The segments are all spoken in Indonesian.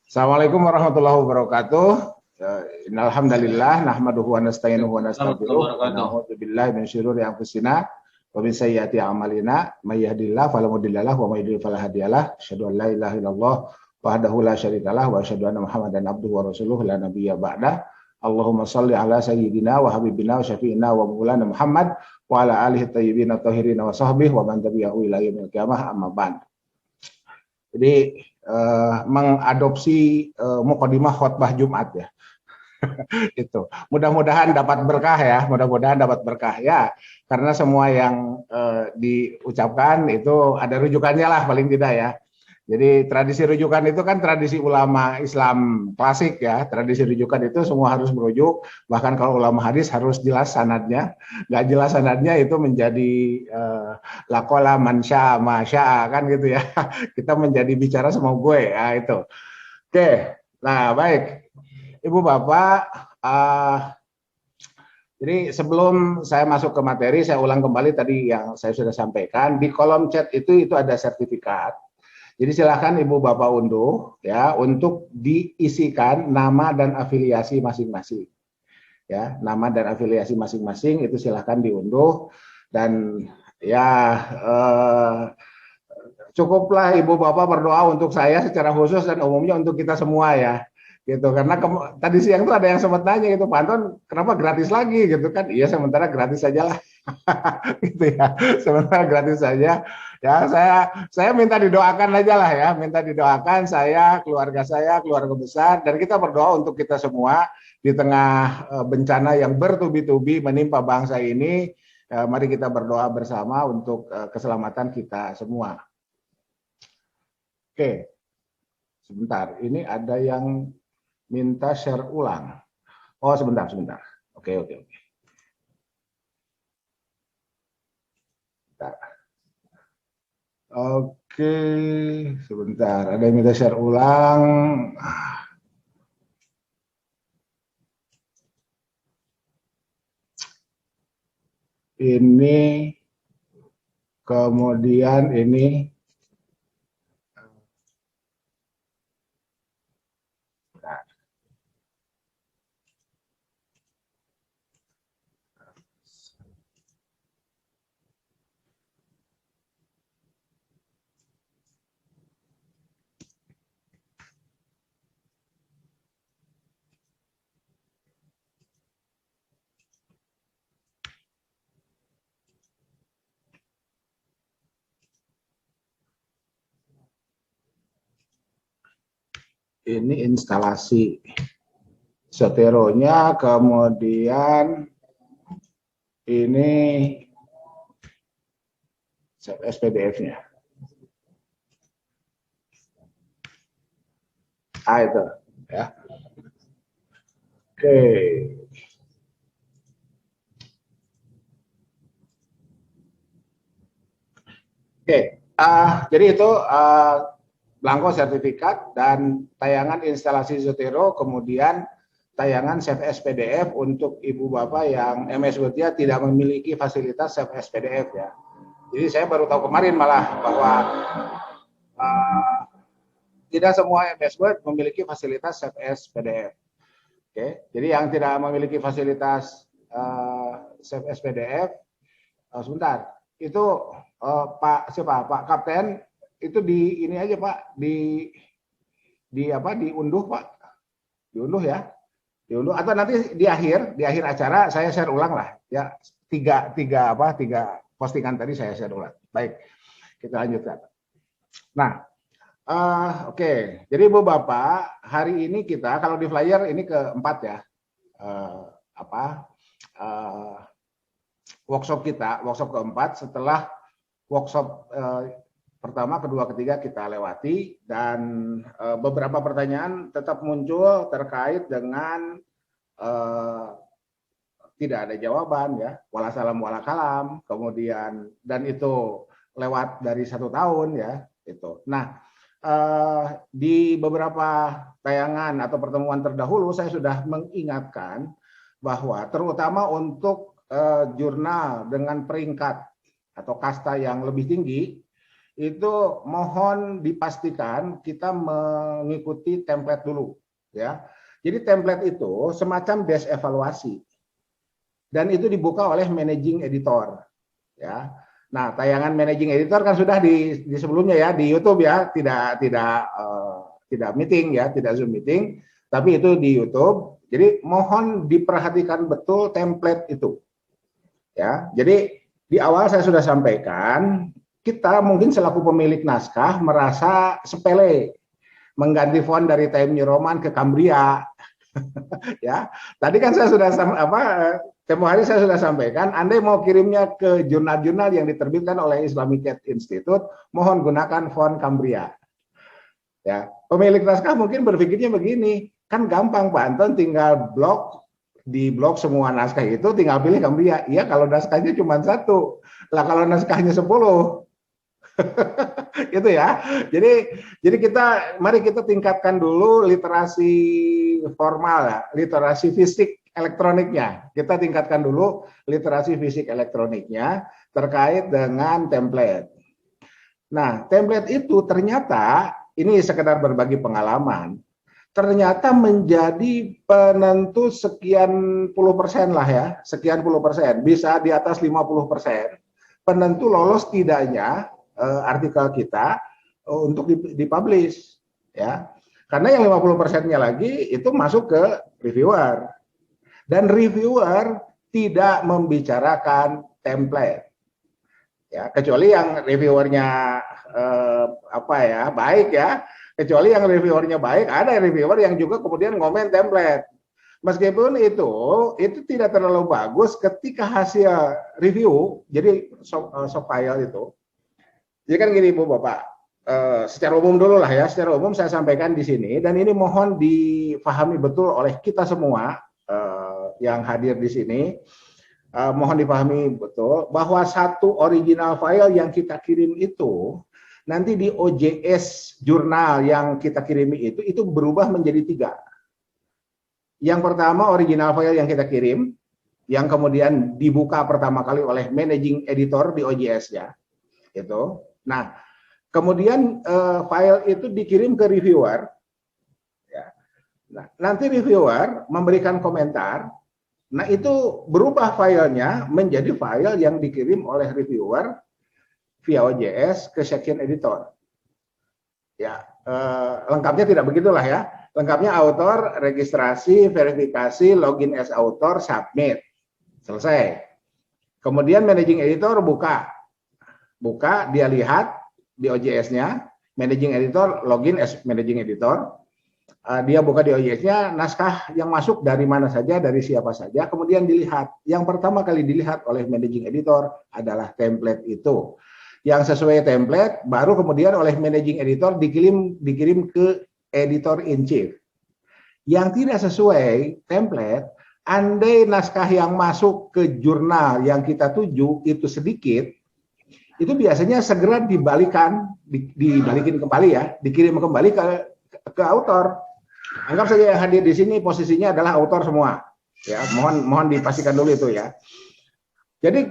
Assalamualaikum warahmatullahi wabarakatuh. Innalhamdalillah nahmaduhu wa nasta'inuhu wa Warahmatullahi nastaghfiruh wa wabarakatuh. na'udzu billahi min syururi anfusina wa min sayyiati a'malina may yahdihillahu fala mudilla lahu wa may yudlil fala hadiyalah. Asyhadu an la ilaha illallah wahdahu la syarikalah wa asyhadu anna Muhammadan abduhu wa rasuluhu la nabiyya ba'da. Allahumma shalli ala sayyidina wa habibina wa syafi'ina wa maulana Muhammad wa ala alihi thayyibin tahirin wa sahbihi wa man tabi'ahu ila yaumil qiyamah amma ba'd. Jadi mengadopsi mukadimah khutbah Jumat ya. Itu. Mudah-mudahan dapat berkah ya, mudah-mudahan dapat berkah ya. Karena semua yang diucapkan itu ada rujukannya lah paling tidak ya. Jadi tradisi rujukan itu kan tradisi ulama Islam klasik ya. Tradisi rujukan itu semua harus merujuk. Bahkan kalau ulama hadis harus jelas sanadnya. Nggak jelas sanadnya itu menjadi lakola mansya masya kan gitu ya. Kita menjadi bicara sama gue ya itu. Oke, nah baik. Ibu Bapak, jadi sebelum saya masuk ke materi, saya ulang kembali tadi yang saya sudah sampaikan. Di kolom chat itu ada sertifikat. Jadi silakan Ibu Bapak unduh ya untuk diisikan nama dan afiliasi masing-masing. Ya, nama dan afiliasi masing-masing itu silakan diunduh dan ya cukuplah Ibu Bapak berdoa untuk saya secara khusus dan umumnya untuk kita semua ya. Gitu karena tadi siang tuh ada yang sempat nanya gitu, Pak Anton kenapa gratis lagi gitu kan? Iya sementara gratis saja lah. Gitu ya. Sementara gratis saja. Ya saya minta didoakan aja lah ya, minta didoakan saya, keluarga besar dan kita berdoa untuk kita semua di tengah bencana yang bertubi-tubi menimpa bangsa ini. Mari kita berdoa bersama untuk keselamatan kita semua. Oke. Sebentar, ini ada yang minta share ulang. Oh, sebentar. Oke. Bentar. Oke, sebentar. Ada yang minta share ulang. Ini kemudian ini instalasi seteronya, kemudian ini SPDF-nya. Itu ya. Oke. Oke, jadi itu belangko sertifikat dan tayangan instalasi Zotero, kemudian tayangan Save SPDF untuk Ibu Bapak yang MS Word-nya tidak memiliki fasilitas Save SPDF ya. Jadi saya baru tahu kemarin malah bahwa tidak semua MS Word memiliki fasilitas Save SPDF. Oke, jadi yang tidak memiliki fasilitas Save SPDF, sebentar, itu Pak Kapten itu di ini aja Pak, diunduh Pak, diunduh ya, diunduh atau nanti di akhir acara saya share ulang lah ya, tiga postingan tadi saya share ulang. Baik, kita lanjutkan. Nah, oke. Jadi Ibu Bapak, hari ini kita kalau di flyer ini keempat ya, workshop keempat setelah workshop pertama, kedua, ketiga kita lewati dan beberapa pertanyaan tetap muncul terkait dengan tidak ada jawaban ya, wala salam wala kalam, kemudian dan itu lewat dari 1 tahun ya itu. Nah, di beberapa tayangan atau pertemuan terdahulu saya sudah mengingatkan bahwa terutama untuk jurnal dengan peringkat atau kasta yang lebih tinggi itu mohon dipastikan kita mengikuti template dulu, ya. Jadi template itu semacam desk evaluasi dan itu dibuka oleh managing editor, ya. Nah, tayangan managing editor kan sudah di sebelumnya ya di YouTube ya, tidak meeting ya, tidak Zoom meeting, tapi itu di YouTube. Jadi mohon diperhatikan betul template itu. Ya, jadi di awal saya sudah sampaikan, kita mungkin selaku pemilik naskah merasa sepele mengganti font dari Times New Roman ke Cambria. Ya, tadi kan saya sudah tempo hari saya sudah sampaikan, Anda mau kirimnya ke jurnal-jurnal yang diterbitkan oleh Islamic Institute, mohon gunakan font Cambria. Ya, pemilik naskah mungkin berpikirnya begini, kan gampang Pak Anton, tinggal di blok semua naskah itu tinggal pilih Cambria. Iya, kalau naskahnya cuma 1. Lah kalau naskahnya 10. Gitu ya. Jadi mari kita tingkatkan dulu literasi formal ya, literasi fisik elektroniknya. Kita tingkatkan dulu literasi fisik elektroniknya terkait dengan template. Nah, template itu ternyata ini sekedar berbagi pengalaman. Ternyata menjadi penentu sekian puluh persen lah ya, sekian puluh persen, bisa di atas 50%, penentu lolos tidaknya artikel kita untuk dipublish, ya. Karena yang 50%-nya lagi itu masuk ke reviewer, dan reviewer tidak membicarakan template, ya, kecuali yang reviewernya baik ya. Kecuali yang reviewernya baik, ada reviewer yang juga kemudian ngomen template. Meskipun itu tidak terlalu bagus ketika hasil review, jadi soft file itu. Jadi kan gini Bu Bapak, secara umum dulu lah ya, secara umum saya sampaikan di sini, dan ini mohon difahami betul oleh kita semua yang hadir di sini. Mohon dipahami betul bahwa satu original file yang kita kirim itu nanti di OJS jurnal yang kita kirimi itu berubah menjadi 3. Yang pertama original file yang kita kirim, yang kemudian dibuka pertama kali oleh managing editor di OJS-nya, itu. Nah, kemudian file itu dikirim ke reviewer. Ya. Nah, nanti reviewer memberikan komentar. Nah, itu berubah filenya menjadi file yang dikirim oleh reviewer via OJS ke section editor. Ya, lengkapnya tidak begitulah ya. Lengkapnya author, registrasi, verifikasi, login as author, submit. Selesai. Kemudian managing editor buka, dia lihat di OJS-nya, managing editor login as managing editor. Dia buka di OJS-nya naskah yang masuk dari mana saja, dari siapa saja, kemudian dilihat. Yang pertama kali dilihat oleh managing editor adalah template itu. Yang sesuai template baru kemudian oleh managing editor dikirim ke editor in chief. Yang tidak sesuai template, andai naskah yang masuk ke jurnal yang kita tuju itu sedikit, itu biasanya segera dibalikin kembali ya, dikirim kembali ke autor. Anggap saja yang hadir di sini posisinya adalah autor semua. Ya, mohon dipastikan dulu itu ya. Jadi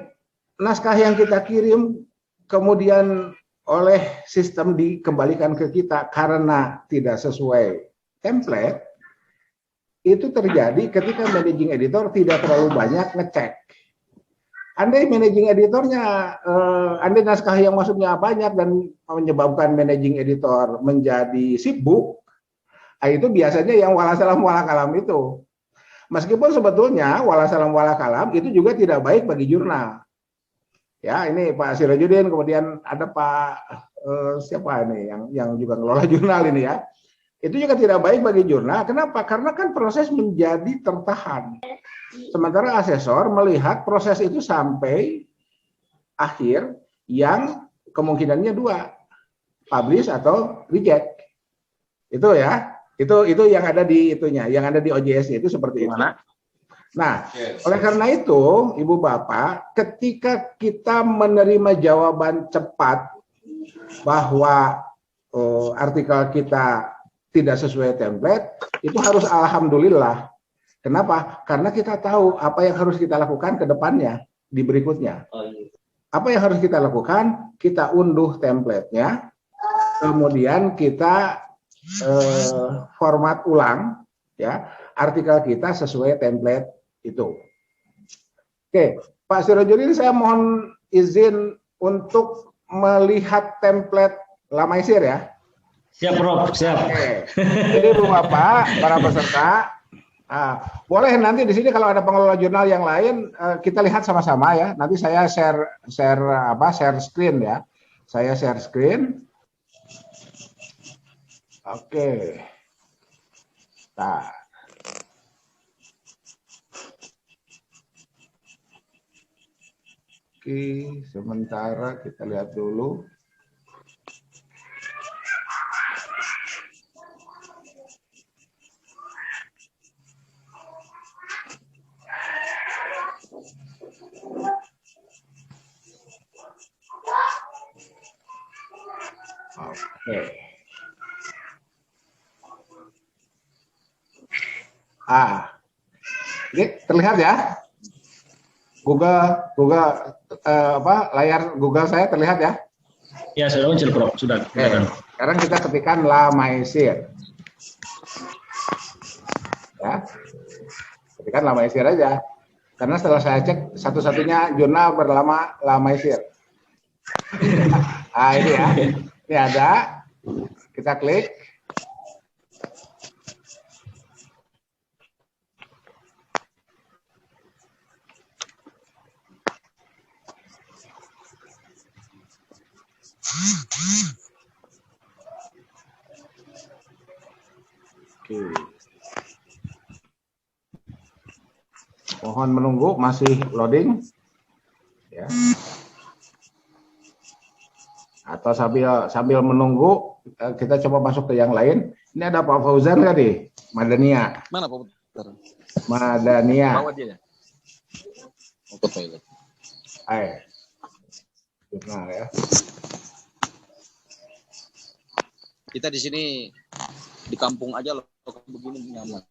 naskah yang kita kirim kemudian oleh sistem dikembalikan ke kita karena tidak sesuai template, itu terjadi ketika managing editor tidak terlalu banyak ngecek. Andai managing editornya, andai naskah yang masuknya banyak dan menyebabkan managing editor menjadi sibuk, itu biasanya yang walasalam walakalam itu. Meskipun sebetulnya walasalam walakalam itu juga tidak baik bagi jurnal. Ya, ini Pak Sirojudin, kemudian ada Pak siapa ini yang juga ngelola jurnal ini ya. Itu juga tidak baik bagi jurnal. Kenapa? Karena kan proses menjadi tertahan. Sementara asesor melihat proses itu sampai akhir yang kemungkinannya 2, publish atau reject. Itu ya. Itu yang ada di itunya, yang ada di OJS itu seperti itu. Nah, oleh karena itu, Ibu Bapak, ketika kita menerima jawaban cepat bahwa artikel kita tidak sesuai template, itu harus alhamdulillah. Kenapa? Karena kita tahu apa yang harus kita lakukan ke depannya, di berikutnya. Apa yang harus kita lakukan? Kita unduh template-nya, kemudian kita format ulang ya artikel kita sesuai template itu. Oke, Pak Sirojudin, saya mohon izin untuk melihat template Lamaisir ya. Siap, Prof. Siap. Oke. Jadi Bu Bapak, para peserta, boleh nanti di sini kalau ada pengelola jurnal yang lain kita lihat sama-sama ya. Nanti saya share screen ya. Saya share screen. Oke. Nah. Oke, sementara kita lihat dulu. Oke. Ini terlihat ya? Layar Google saya terlihat ya? Ya, sudah muncul, Prof. Sudah. Oke. Sekarang kita ketikkan Lamaisir. Ya. Ketikkan Lamaisir aja. Karena setelah saya cek, satu-satunya jurnal bernama Lamaisir. Nah, ini ya. Ini ada. Kita klik. Oke. Mohon menunggu, masih loading. Ya. Atau sambil menunggu kita coba masuk ke yang lain. Ini ada Pak Fauzan nggak nih? Madania. Mana Pak? Madania. Bawa dia. Mau ke toilet. Ayo. Jurnal ya. Kita di sini di kampung aja loh begini nyaman.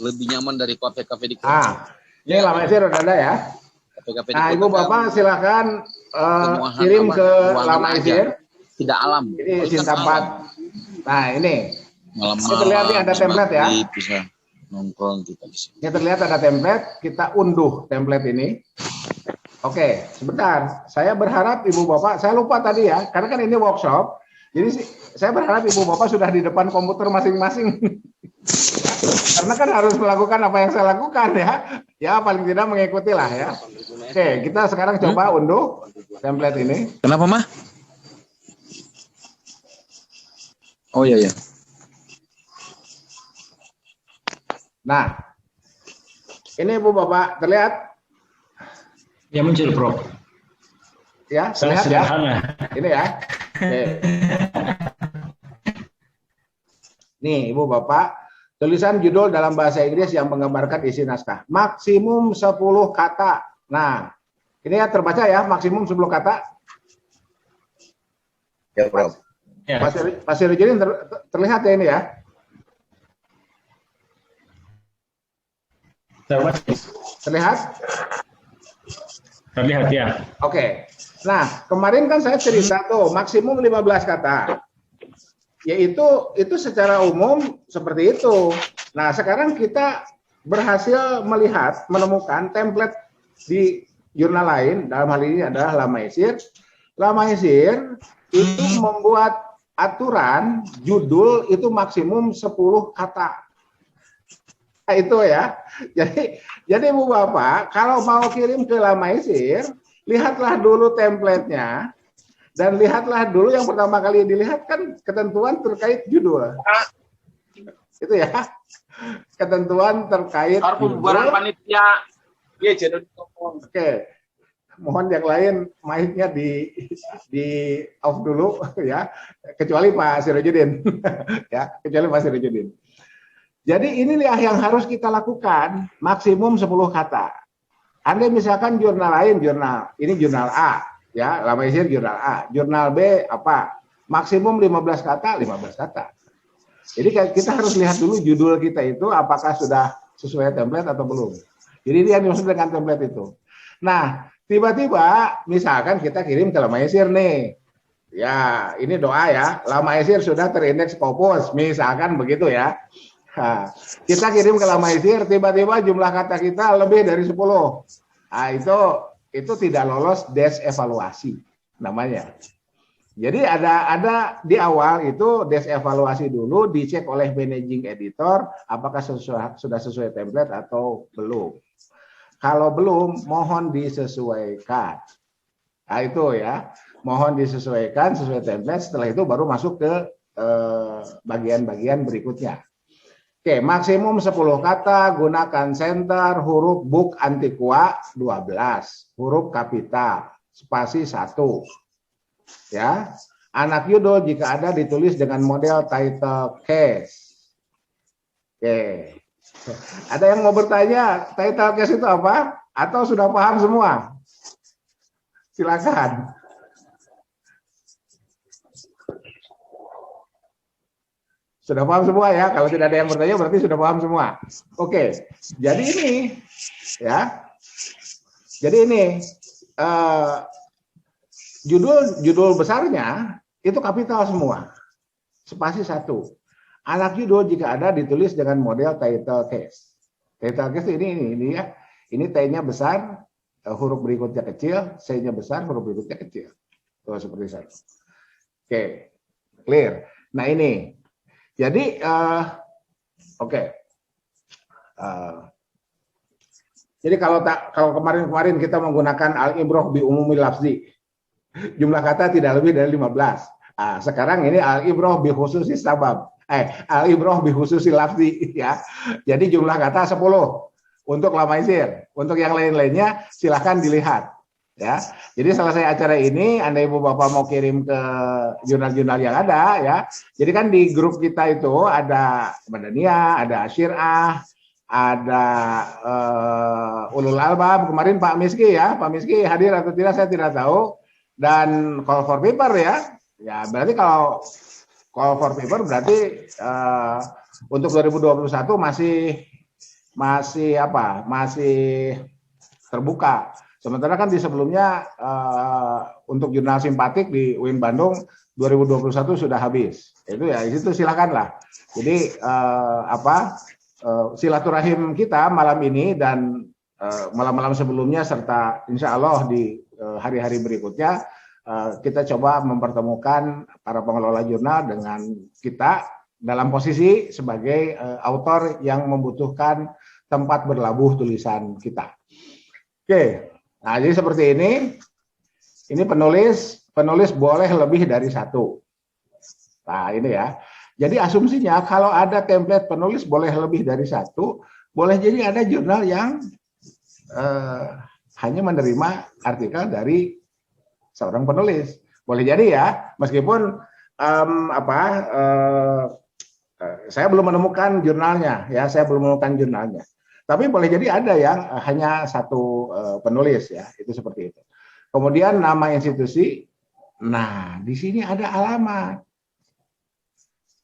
Lebih nyaman dari kafe-kafe di kota. Ini Lamaisir udah ada ya. Kafe-kafe Nah, Ibu Bapak silakan kirim ke Lamaisir. Tidak alam. Ini Sintampat. Nah, ini. Malam-malam. Ini terlihat nih ada template ya. Bisa nongkrong kita di sini. Ini terlihat ada template. Kita unduh template ini. Oke, sebentar. Saya berharap Ibu Bapak, saya lupa tadi ya, karena kan ini workshop. Jadi saya berharap Ibu Bapak sudah di depan komputer masing-masing. Karena kan harus melakukan apa yang saya lakukan ya. Ya paling tidak mengikuti lah ya. Oke, kita sekarang coba unduh template ini. Kenapa, Mah? Oh iya ya. Nah, ini Ibu Bapak terlihat? Ya, muncul, Prof. Ya, Sangat terlihat ya. sederhana. Ini ya. Oke. Nih, Ibu Bapak, tulisan judul dalam bahasa Inggris yang menggambarkan isi naskah. Maksimum 10 kata. Nah, ini ya terbaca ya, maksimum 10 kata. Ya, Prof. Ya. Pak Sirojudin terlihat ya ini ya. Terlihat? Terlihat ya. Oke. Nah, kemarin kan saya cerita tuh maksimum 15 kata. Yaitu itu secara umum seperti itu. Nah, sekarang kita berhasil menemukan template di jurnal lain, dalam hal ini adalah Lamaisir. Lamaisir itu membuat aturan judul itu maksimum 10 kata. Nah, itu ya. Jadi Ibu Bapak, kalau mau kirim ke Lamaisir, lihatlah dulu template-nya dan lihatlah dulu yang pertama kali dilihat kan ketentuan terkait judul. Itu ya. Ketentuan terkait pembubaran panitia. Iya, jadi Oke. Mohon yang lain mic-nya di off dulu ya, kecuali Pak Sirojudin. Ya, kecuali Pak Sirojudin. Jadi inilah yang harus kita lakukan, maksimum 10 kata. Anda misalkan jurnal lain, ini jurnal A, ya, Lamaisir jurnal A, jurnal B apa? Maksimum 15 kata, 15 kata. Jadi kita harus lihat dulu judul kita itu apakah sudah sesuai template atau belum. Jadi ini yang dimaksud dengan template itu. Nah, Tiba-tiba misalkan kita kirim ke Lamaisir nih. Ya, ini doa ya. Lamaisir sudah terindeks Scopus, misalkan begitu ya. Nah, kita kirim ke Lamaisir, tiba-tiba jumlah kata kita lebih dari 10. Nah, itu tidak lolos des evaluasi namanya. Jadi ada di awal itu des evaluasi dulu, dicek oleh managing editor apakah sudah sesuai template atau belum. Kalau belum, mohon disesuaikan. Nah itu ya, mohon disesuaikan sesuai template. Setelah itu baru masuk ke bagian-bagian berikutnya. Oke, maksimum 10 kata, gunakan center, huruf book antiqua 12, huruf kapital, spasi 1. Ya, anak judul jika ada ditulis dengan model title case. Oke. Ada yang mau bertanya, title case itu apa? Atau sudah paham semua? Silakan. Sudah paham semua ya? Kalau tidak ada yang bertanya berarti sudah paham semua. Oke. Jadi ini ya. Jadi ini judul besarnya itu kapital semua. Spasi 1. Anak judul jika ada ditulis dengan model title case. Title case ini ya. Ini T-nya besar, huruf berikutnya kecil, C-nya besar, huruf berikutnya kecil. Tuh seperti itu. Oke. Clear. Nah, ini. Jadi oke. Jadi kalau kemarin kita menggunakan al-ibrah bi umumil lafzi. Jumlah kata tidak lebih dari 15. Sekarang ini al-ibrah bi khususi sabab. Al-ibrah bi khususi lafzi ya. Jadi jumlah kata 10 untuk Lamaisir. Untuk yang lain-lainnya silahkan dilihat ya. Jadi selesai acara ini Anda Ibu Bapak mau kirim ke jurnal-jurnal yang ada ya. Jadi kan di grup kita itu ada Madaniyah, ada Asyirah, ada Ulul Albab. Kemarin Pak Miski ya, Pak Miski hadir atau tidak saya tidak tahu. Dan call for paper ya. Ya berarti kalau call for paper berarti untuk 2021 masih terbuka. Sementara kan di sebelumnya untuk jurnal simpatik di UIN Bandung 2021 sudah habis. Itu ya itu silakanlah. Jadi silaturahim kita malam ini dan malam-malam sebelumnya serta insya Allah di hari-hari berikutnya kita coba mempertemukan para pengelola jurnal dengan kita dalam posisi sebagai autor yang membutuhkan tempat berlabuh tulisan kita. Oke, nah jadi seperti ini. Ini penulis boleh lebih dari 1. Nah ini ya. Jadi asumsinya kalau ada template penulis boleh lebih dari 1, boleh jadi ada jurnal yang hanya menerima artikel dari seorang penulis. Boleh jadi ya, meskipun saya belum menemukan jurnalnya, ya saya belum menemukan jurnalnya. Tapi boleh jadi ada yang hanya 1 penulis ya, itu seperti itu. Kemudian nama institusi, nah di sini ada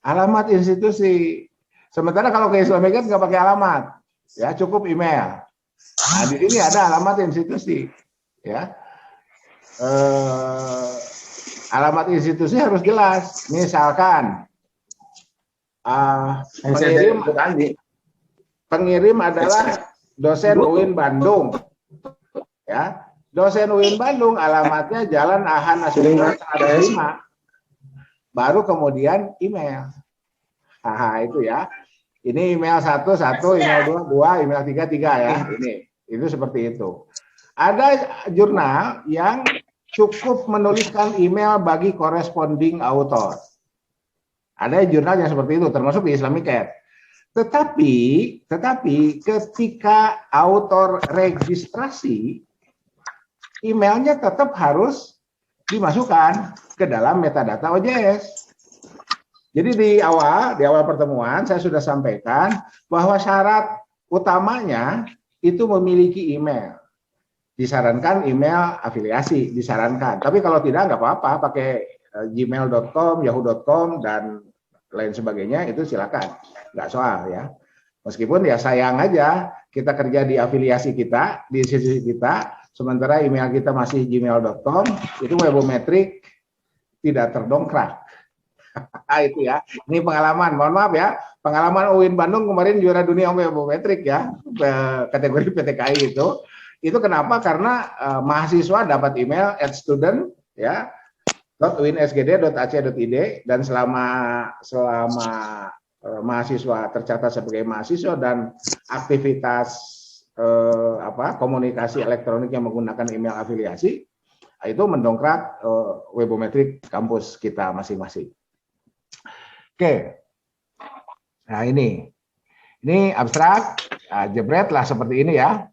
alamat institusi. Sementara kalau ke Islamic nggak pakai alamat, ya cukup email. Nah di sini ada alamat institusi, ya. Alamat institusi harus jelas. Misalkan pengirim adalah dosen UIN Bandung, ya. Dosen UIN Bandung alamatnya Jalan Ahan Nasrullah 5. Baru kemudian email. Itu ya. Ini email 1, email 2, email 3 ya. Itu seperti itu. Ada jurnal yang cukup menuliskan email bagi corresponding author. Ada jurnal yang seperti itu, termasuk di Islamic-Ed. Tetapi ketika author registrasi, emailnya tetap harus dimasukkan ke dalam metadata OJS. Jadi di awal pertemuan saya sudah sampaikan bahwa syarat utamanya itu memiliki email. Disarankan email afiliasi, disarankan. Tapi kalau tidak nggak apa-apa, pakai gmail.com, yahoo.com dan lain sebagainya itu silakan, nggak soal ya. Meskipun ya sayang aja kita kerja di afiliasi kita, di institusi kita, sementara email kita masih gmail.com, itu webometrik tidak terdongkrak. Itu ya, ini pengalaman, mohon maaf ya, pengalaman UIN Bandung kemarin juara dunia webometrik ya, kategori PTKI itu kenapa? Karena mahasiswa dapat email @student ya .uinsgd.ac.id dan selama mahasiswa tercatat sebagai mahasiswa dan aktivitas komunikasi elektronik yang menggunakan email afiliasi itu mendongkrak webometrik kampus kita masing-masing. Oke, nah ini abstrak, jebret lah seperti ini ya.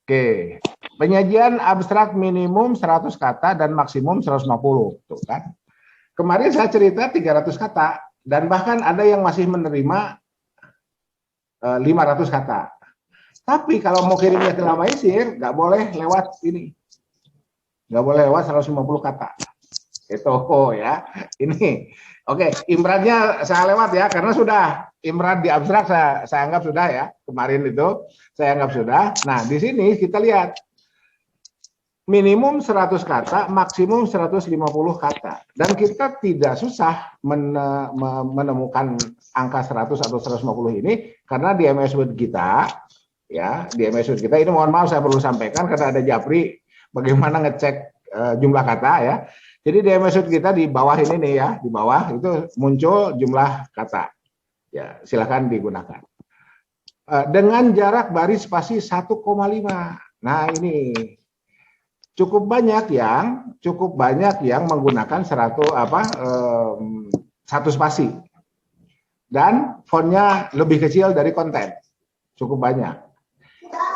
Oke, penyajian abstrak minimum 100 kata dan maksimum 150, tuh kan. Kemarin saya cerita 300 kata dan bahkan ada yang masih menerima 500 kata. Tapi kalau mau kirimnya ke Lamaisir, nggak boleh lewat ini, nggak boleh lewat 150 kata. Itu ya, ini. Oke, imrannya saya lewat ya, karena sudah imran di abstrak saya anggap sudah ya, kemarin itu saya anggap sudah. Nah, di sini kita lihat minimum 100 kata, maksimum 150 kata. Dan kita tidak susah menemukan angka 100 atau 150 ini, karena di MS Word kita, ya, di MS Word kita, ini mohon maaf saya perlu sampaikan, karena ada Japri, bagaimana ngecek jumlah kata ya. Jadi di MS Word kita di bawah ini nih ya, di bawah itu muncul jumlah kata. Ya, silakan digunakan. Dengan jarak baris spasi 1,5. Nah, ini cukup banyak yang menggunakan satu spasi. Dan fontnya lebih kecil dari konten. Cukup banyak.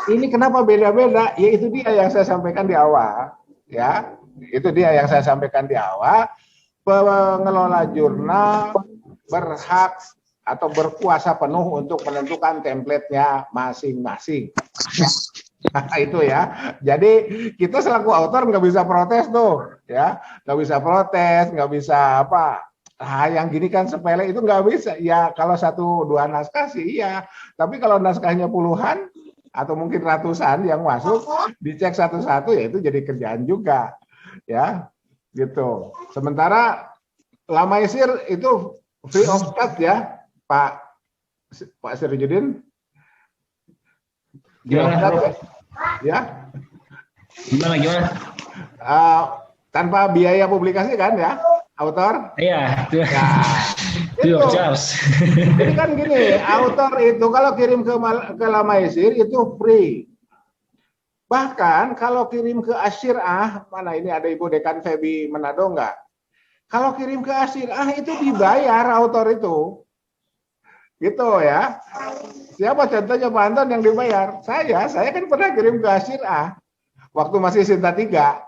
Ini kenapa beda-beda? Ya itu dia yang saya sampaikan di awal, ya. Itu dia yang saya sampaikan di awal, pengelola jurnal berhak atau berkuasa penuh untuk menentukan template-nya masing-masing. Nah, itu ya. Jadi kita selaku autor nggak bisa protes tuh, ya, nggak bisa protes, nggak bisa apa. Yang gini kan sepele itu nggak bisa. Ya kalau 1-2 naskah sih iya, tapi kalau naskahnya puluhan atau mungkin ratusan yang masuk, dicek satu-satu ya itu jadi kerjaan juga. Ya, gitu. Sementara Lamaisir itu free of charge ya, Pak Sirjudin. Gimana? Ya. Gimana? Tanpa biaya publikasi kan ya, autor? Iya. Ya. Itu. Jadi kan gini, autor itu kalau kirim ke Lamaisir itu free. Bahkan kalau kirim ke Asyirah, mana ini ada Ibu Dekan Febi Manado enggak? Kalau kirim ke Asyirah itu dibayar autor itu. Gitu ya. Siapa contohnya Pak Anton yang dibayar? Saya kan pernah kirim ke Asyirah. Waktu masih Sinta 3.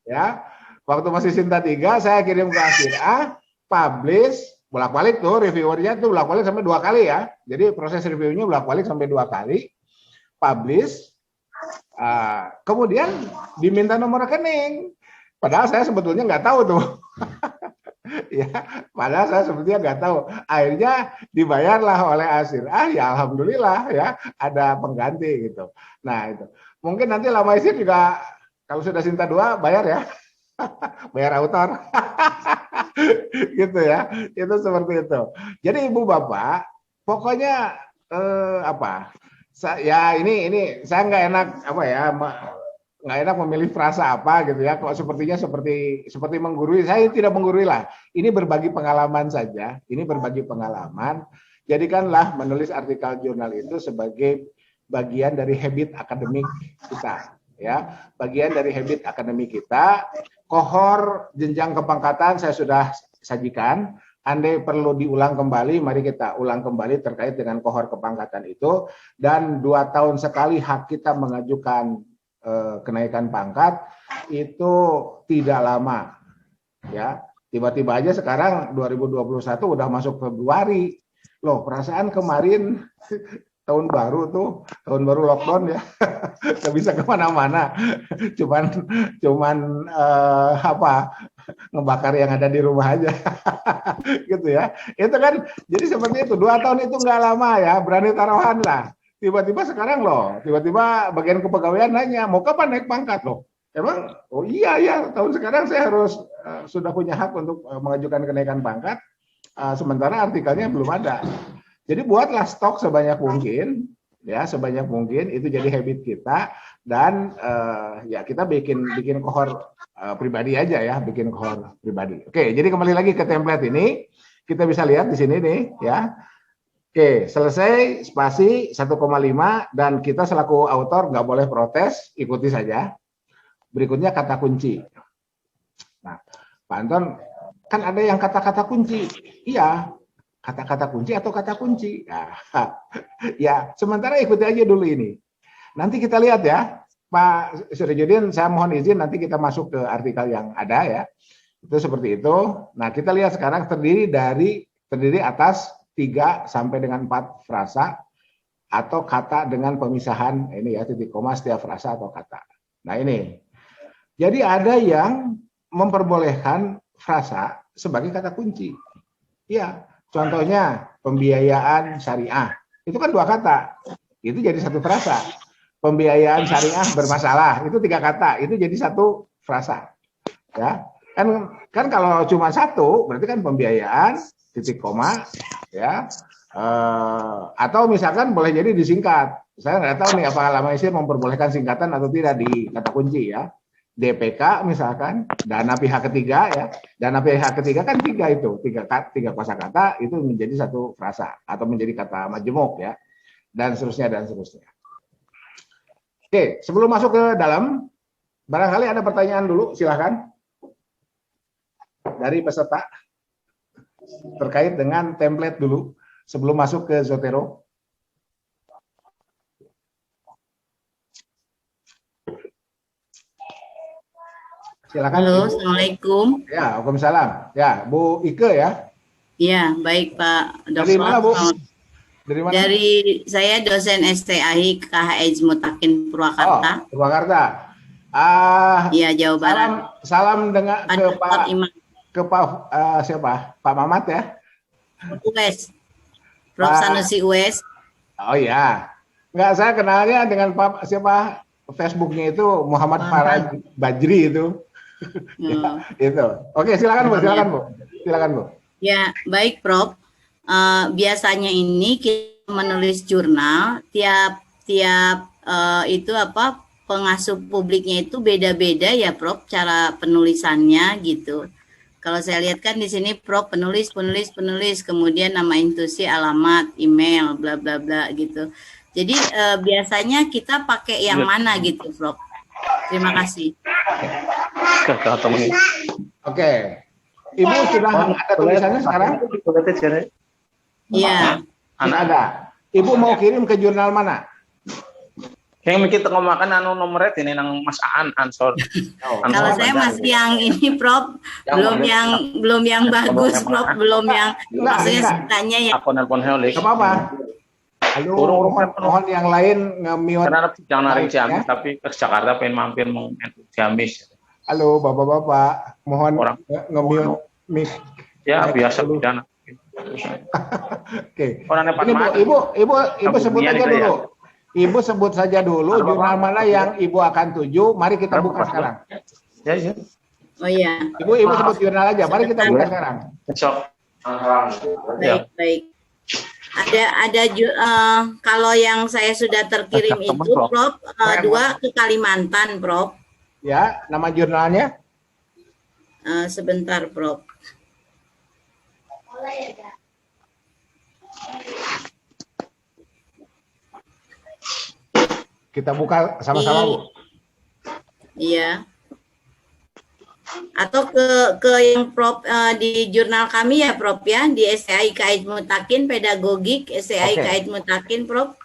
Ya. Waktu masih Sinta 3 saya kirim ke Asyirah, publish, bolak-balik tuh reviewernya tuh bolak-balik sampai 2 kali ya. Jadi proses reviewnya bolak-balik sampai 2 kali. Publish. Kemudian diminta nomor rekening, padahal saya sebetulnya nggak tahu tuh. Ya, padahal saya sebetulnya nggak tahu. Akhirnya dibayarlah oleh Asyirah, ya alhamdulillah ya ada pengganti gitu. Nah itu mungkin nanti Lamaisir juga kalau sudah Sinta 2 bayar ya, bayar autor, gitu ya. Itu seperti itu. Jadi Ibu Bapak, pokoknya ya ini saya nggak enak nggak enak memilih frasa apa gitu ya. Kok sepertinya seperti menggurui. Saya tidak menggurui lah. Ini berbagi pengalaman saja. Ini berbagi pengalaman. Jadikanlah menulis artikel jurnal itu sebagai bagian dari habit akademik kita, ya. Bagian dari habit akademik kita. Kohor jenjang kepangkatan saya sudah sajikan. Andai perlu diulang kembali, mari kita ulang kembali terkait dengan kohor kepangkatan itu. Dan 2 tahun sekali hak kita mengajukan kenaikan pangkat itu tidak lama. Ya, tiba-tiba aja sekarang 2021 udah masuk Februari. Loh, perasaan kemarin tahun baru lockdown ya, nggak bisa kemana-mana. Cuman ngebakar yang ada di rumah aja. Gitu ya. Itu kan jadi seperti itu. 2 tahun itu nggak lama ya, berani taruhan lah. Tiba-tiba sekarang loh, tiba-tiba bagian kepegawaian nanya, mau kapan naik pangkat loh? Emang, oh iya ya, tahun sekarang saya harus sudah punya hak untuk mengajukan kenaikan pangkat, sementara artikelnya belum ada. Jadi buatlah stok sebanyak mungkin, ya sebanyak mungkin itu jadi habit kita dan ya kita bikin kohor pribadi aja ya, bikin kohor pribadi. Oke, jadi kembali lagi ke template ini, kita bisa lihat di sini nih, ya. Oke, selesai spasi 1,5 dan kita selaku autor nggak boleh protes, ikuti saja. Berikutnya kata kunci. Nah, Pak Anton, kan ada yang kata-kata kunci. Iya, kata-kata kunci atau kata kunci. Nah, ya, sementara ikuti aja dulu ini. Nanti kita lihat ya, Pak Syarifudin, saya mohon izin nanti kita masuk ke artikel yang ada ya. Itu seperti itu. Nah, kita lihat sekarang terdiri atas 3 sampai dengan 4 frasa atau kata dengan pemisahan ini ya titik koma setiap frasa atau kata. Nah ini, jadi ada yang memperbolehkan frasa sebagai kata kunci. Ya, contohnya pembiayaan syariah itu kan 2 kata, itu jadi 1 frasa. Pembiayaan syariah bermasalah itu 3 kata, itu jadi 1 frasa. Ya, kan kalau cuma 1 berarti kan pembiayaan titik koma ya atau misalkan boleh jadi disingkat. Saya nggak tahu nih apakah Lama Isir memperbolehkan singkatan atau tidak di kata kunci ya. DPK misalkan dana pihak ketiga ya, dana pihak ketiga kan 3 itu 3 kosakata itu menjadi 1 frasa atau menjadi kata majemuk ya, dan seterusnya dan seterusnya. Oke, sebelum masuk ke dalam, barangkali ada pertanyaan dulu, silahkan dari peserta terkait dengan template dulu sebelum masuk ke Zotero. Silakan. Halo, Assalamualaikum. Ya, Waalaikumsalam. Ya, Bu Ike ya. Iya, baik Pak Dr. Dari mana Bu? Dari mana? Dari saya dosen STAI KHJ Mutakin Purwakarta. Purwakarta. Iya, Jawa Barat. Salam dengan ke Pak Imam. Ke Pak siapa? Pak Mamat ya? Uwes. Prof. Sanusi Uwes. Oh iya. Enggak, saya kenalnya dengan Pak siapa? Facebooknya itu Muhammad Faraj Bajri itu. Ya, itu. Oke, silakan Bu, silakan Bu. Silakan Bu. Ya, baik Prof. Biasanya ini kita menulis jurnal tiap itu apa pengasuh publiknya itu beda-beda ya Prof, cara penulisannya gitu. Kalau saya lihat kan di sini Prof penulis, kemudian nama institusi, alamat, email, bla bla bla gitu. Jadi biasanya kita pakai yang mana gitu Prof? Terima kasih. Oke. Ibu sudah ada tulisannya sekarang? Iya. Ada. Ibu mau kirim ke jurnal mana? Yang mikir tengok makan anu nomornya ini nang Mas Aan ansor. Kalau saya masih yang ini Prof, belum yang bagus Prof, belum yang maksudnya sukanya yang Nelpon helik. Gak apa-apa. Halo, mohon yang lain nge-mute. Karena jangan narik Ciamis tapi ke Jakarta pengen mampir mau Ciamis. Halo Bapak-bapak, mohon nge-mute mic. Ya biasa pidana. Oke. Ini Ibu sebut aja dulu. Ibu sebut saja dulu jurnal mana yang Ibu akan tuju. Mari kita buka sekarang. Ya. Oh iya. Ibu sebut jurnal aja. Mari kita buka sekarang. Besok. Baik. Ada kalau yang saya sudah terkirim itu Prof 2 ke Kalimantan Prof. Ya, nama jurnalnya? Sebentar Prof. Kita buka sama-sama Bu. Iya. Atau ke yang Prof di jurnal kami ya Prof ya, di STAI KHJ Mutakin Pedagogik, STAI KHJ Mutakin Prof.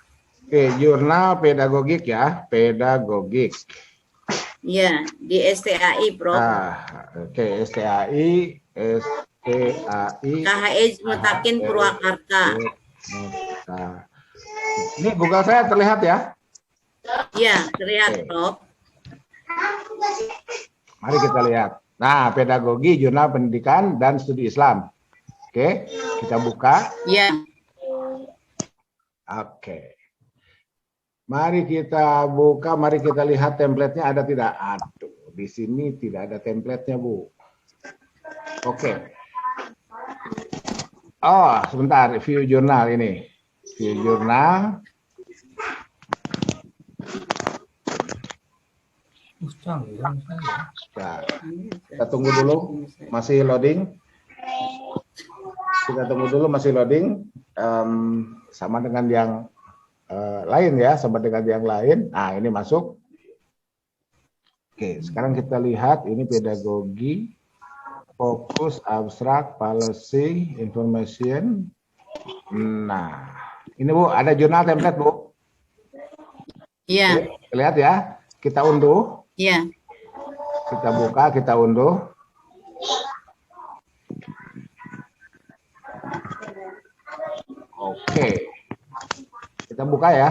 Oke, jurnal pedagogik ya, pedagogik. Iya, di STAI Prof. Oke, STAI KHJ Mutakin Purwakarta. Ini Google saya terlihat ya? Iya, terlihat Prof. Mari kita lihat. Nah, pedagogi, jurnal pendidikan dan studi Islam. Oke, kita buka. Iya. Oke. Mari kita buka, mari kita lihat template-nya ada tidak? Aduh, di sini tidak ada template-nya, Bu. Oke. Oh, sebentar, view jurnal ini. View jurnal. Nah, kita tunggu dulu, masih loading. Kita tunggu dulu, masih loading. Sama dengan yang lain ya, sama dengan yang lain. Nah, ini masuk. Oke, sekarang kita lihat ini pedagogi, fokus, abstrak, policy, information. Nah, ini Bu, ada jurnal template Bu. Iya. Oke, lihat ya, kita unduh. Iya. Kita buka, kita unduh. Oke. Kita buka ya.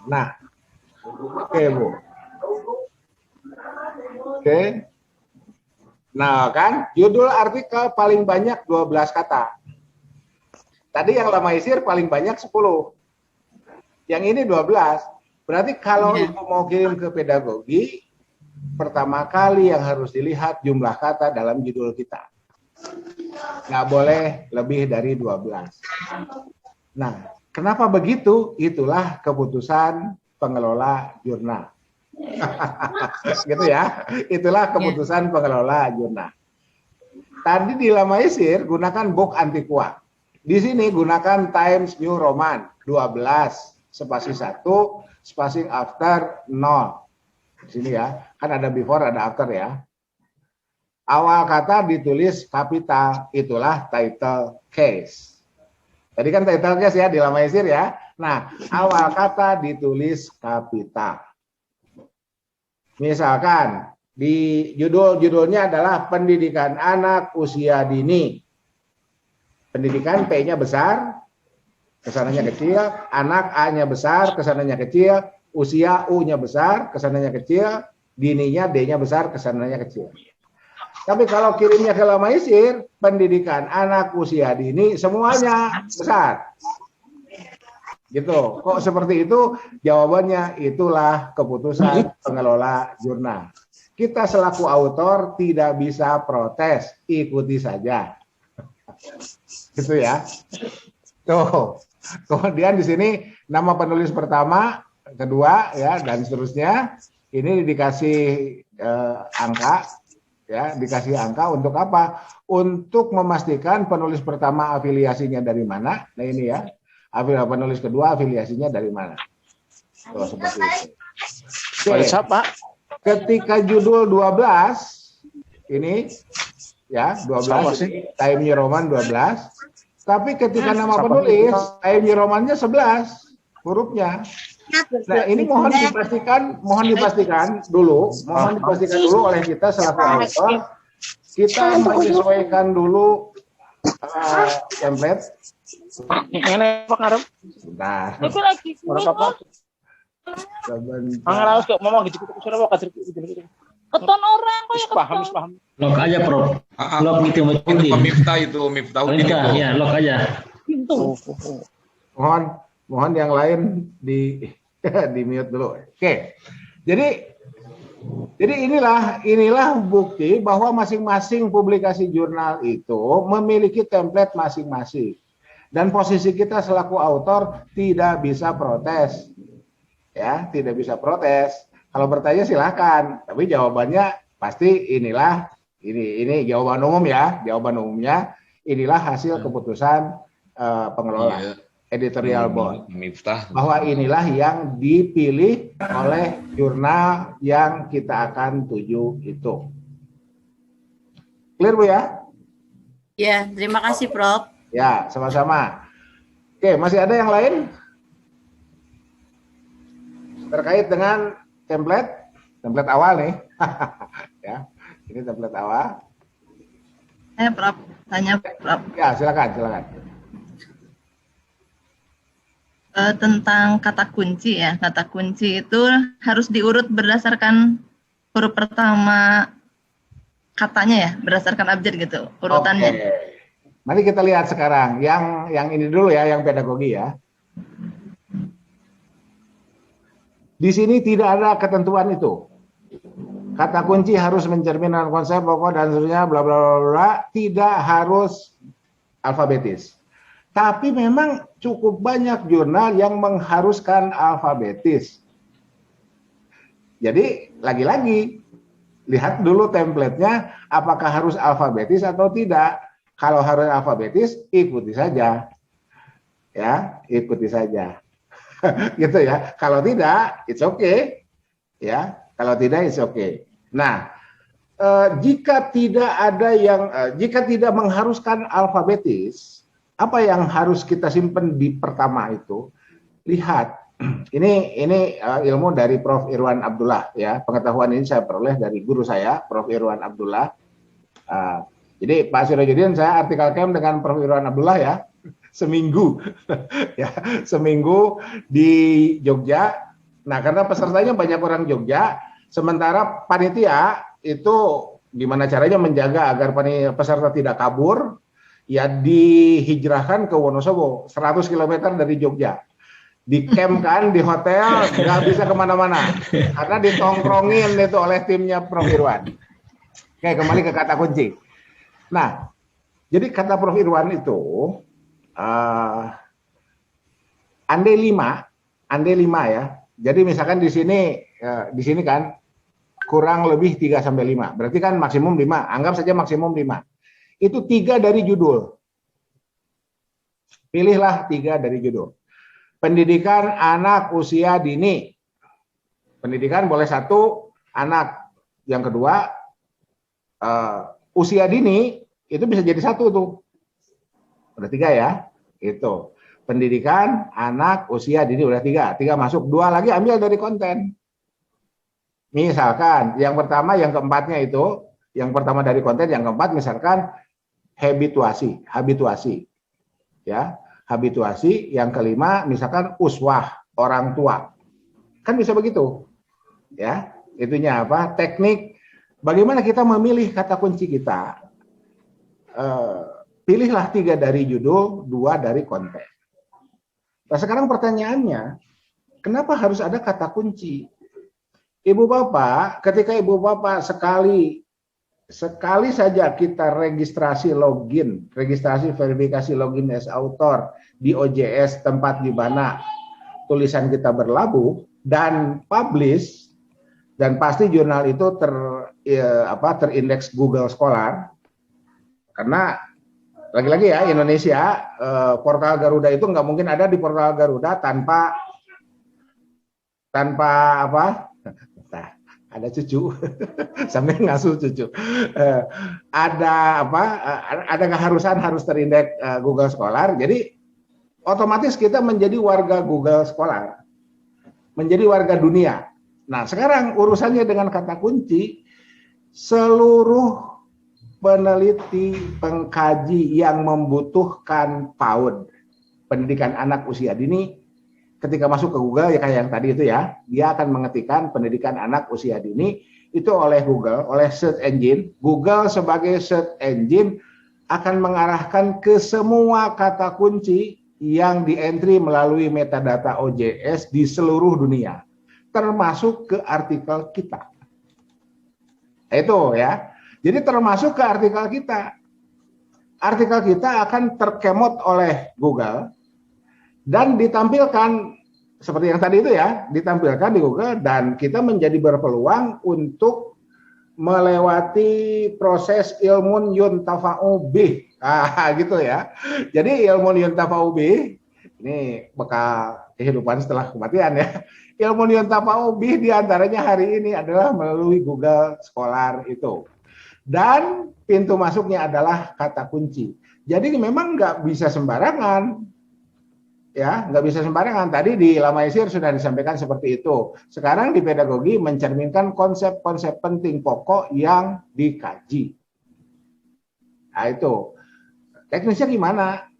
Nah. Oke, Bu. Oke. Nah, kan judul artikel paling banyak 12 kata. Tadi yang Lamaisir paling banyak 10. Yang ini 12. Berarti kalau Iya. Ibu mau kirim ke pedagogi, pertama kali yang harus dilihat jumlah kata dalam judul kita. Nggak boleh lebih dari 12. Nah, kenapa begitu? Itulah keputusan pengelola jurnal. Gitu ya. Itulah keputusan pengelola jurnal. Tadi di Lamaisir gunakan book antiqua. Di sini gunakan Times New Roman 12 spasi 1 spacing after 0. Di sini ya. Kan ada before ada after ya. Awal kata ditulis kapital, itulah title case. Tadi kan title case ya di Lamaisir ya. Nah, awal kata ditulis kapital. Misalkan di judulnya adalah pendidikan anak usia dini. Pendidikan P-nya besar, kesananya kecil, anak A-nya besar, kesananya kecil, usia U-nya besar, kesananya kecil, dininya D-nya besar, kesananya kecil. Tapi kalau kirimnya ke Lamaisir, pendidikan anak usia dini semuanya besar. Gitu. Kok seperti itu? Jawabannya itulah keputusan pengelola jurnal. Kita selaku autor tidak bisa protes, ikuti saja. Gitu ya. Tuh. Kemudian di sini nama penulis pertama, kedua ya dan seterusnya. Ini dikasih angka ya, dikasih angka untuk apa? Untuk memastikan penulis pertama afiliasinya dari mana. Nah ini ya. Penulis kedua afiliasinya dari mana? Oh, seperti itu. Oke. Siapa? Ketika judul 12 ini ya 12 Time New Roman 12. Tapi ketika nama penulis Time New Romannya 11 hurufnya. Nah, ini mohon dipastikan dulu oleh kita selaku author, kita menyesuaikan dulu template. Ini apa ngarep? Bentar. Orang apa? Angin kok ngomong gitu suara apa kadir gitu. Keton orang kok ya Paham. Log aja, Prof. Log gitu Itu Miftah itu, Miftah Udin itu. Ya, log aja. pintu. Mohon yang lain di mute dulu. Oke. Jadi inilah bukti bahwa masing-masing publikasi jurnal itu memiliki template masing-masing. Dan posisi kita selaku autor tidak bisa protes. Ya, tidak bisa protes. Kalau bertanya silakan, tapi jawabannya pasti ini jawaban umum ya. Jawaban umumnya inilah hasil keputusan pengelola. Iya. Editorial board. Miftah. Bahwa inilah yang dipilih oleh jurnal yang kita akan tuju itu. Clear Bu ya? Ya, terima kasih Prof. Ya, sama-sama. Oke, masih ada yang lain? Terkait dengan template awal nih. Ya, ini template awal. Prof, tanya Prof. Ya, silakan. Tentang kata kunci ya. Kata kunci itu harus diurut berdasarkan huruf pertama katanya ya, berdasarkan abjad gitu, urutannya. Oke. Mari kita lihat sekarang yang ini dulu ya, yang pedagogi ya. Di sini tidak ada ketentuan itu. Kata kunci harus mencerminkan konsep pokok dan seterusnya, bla bla bla bla, tidak harus alfabetis. Tapi memang cukup banyak jurnal yang mengharuskan alfabetis. Jadi lagi-lagi lihat dulu template-nya apakah harus alfabetis atau tidak. Kalau harus alfabetis, ikuti saja. Ya, ikuti saja. Gitu ya. Kalau tidak, it's okay. Ya. Kalau tidak, it's okay. Nah, jika tidak mengharuskan alfabetis, apa yang harus kita simpan di pertama itu? Lihat, ini ilmu dari Prof. Irwan Abdullah ya. Pengetahuan ini saya peroleh dari guru saya, Prof. Irwan Abdullah. Jadi Pak Sirojudin, saya artikel camp dengan Prof. Irwan Abdullah ya, seminggu, ya, seminggu di Jogja. Nah, karena pesertanya banyak orang Jogja. Sementara panitia itu gimana caranya menjaga agar peserta tidak kabur, ya dihijrahkan ke Wonosobo, 100 km dari Jogja. Dicampkan di hotel, nggak bisa kemana-mana. Karena ditongkrongin itu oleh timnya Prof. Irwan. Oke, kembali ke kata kunci. Nah, jadi kata Prof. Irwan itu, andai 5 ya. Jadi misalkan di sini kan, kurang lebih 3-5. Berarti kan maksimum 5. Anggap saja maksimum 5. Itu 3 dari judul. Pilihlah 3 dari judul. Pendidikan anak usia dini. Pendidikan boleh 1 anak. Yang kedua, usia dini, itu bisa jadi 1 tuh. Udah 3 ya. Itu. Pendidikan anak usia dini udah 3. 3 masuk. 2 lagi ambil dari konten. Misalkan yang pertama, yang keempatnya itu, yang pertama dari konten, yang keempat misalkan habituasi, ya, habituasi. Yang kelima misalkan uswah, orang tua, kan bisa begitu, ya. Itunya apa? Teknik bagaimana kita memilih kata kunci kita. Pilihlah 3 dari judul, 2 dari konten. Nah sekarang pertanyaannya, kenapa harus ada kata kunci? Ibu Bapak, ketika Ibu Bapak sekali saja kita registrasi verifikasi login as author di OJS tempat di mana tulisan kita berlabuh dan publish, dan pasti jurnal itu terindeks Google Scholar. Karena lagi-lagi ya, Indonesia, portal Garuda itu nggak mungkin ada di portal Garuda tanpa apa? Ada cucu sambil ngasuh cucu. Ada keharusan harus terindeks Google Scholar. Jadi otomatis kita menjadi warga Google Scholar, menjadi warga dunia. Nah sekarang urusannya dengan kata kunci, seluruh peneliti, pengkaji yang membutuhkan PAUD, pendidikan anak usia dini, ketika masuk ke Google ya kayak yang tadi itu ya, dia akan mengetikkan pendidikan anak usia dini itu oleh Google, oleh search engine. Google sebagai search engine akan mengarahkan ke semua kata kunci yang di-entry melalui metadata OJS di seluruh dunia, termasuk ke artikel kita. Itu ya. Jadi termasuk ke artikel kita. Artikel kita akan terkemot oleh Google dan ditampilkan seperti yang tadi itu ya, ditampilkan di Google, dan kita menjadi berpeluang untuk melewati proses ilmun yuntafa'u bih. Gitu ya. Jadi ilmun yuntafa'u bih ini bekal kehidupan setelah kematian ya. Ilmun yuntafa'u bih diantaranya hari ini adalah melalui Google Scholar itu. Dan pintu masuknya adalah kata kunci. Jadi memang nggak bisa sembarangan. Ya, nggak bisa sembarangan. Tadi di Lamaisir sudah disampaikan seperti itu. Sekarang di pedagogi mencerminkan konsep-konsep penting pokok yang dikaji. Nah itu. Teknisnya gimana?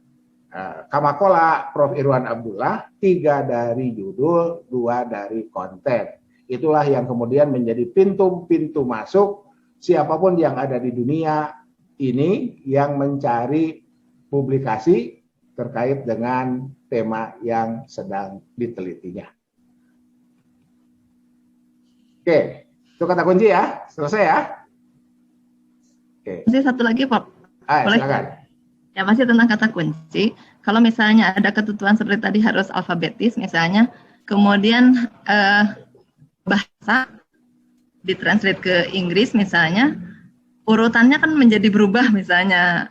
Kamakola Prof. Irwan Abdullah, 3 dari judul, 2 dari konten. itulah yang kemudian menjadi pintu-pintu masuk siapapun yang ada di dunia ini yang mencari publikasi terkait dengan tema yang sedang ditelitinya. Oke, itu kata kunci ya, selesai ya. Oke. Masih satu lagi, Pak. Boleh? Silakan. Ya, masih tentang kata kunci. Kalau misalnya ada ketentuan seperti tadi harus alfabetis misalnya, kemudian bahasa ditranslate ke Inggris misalnya, urutannya kan menjadi berubah misalnya,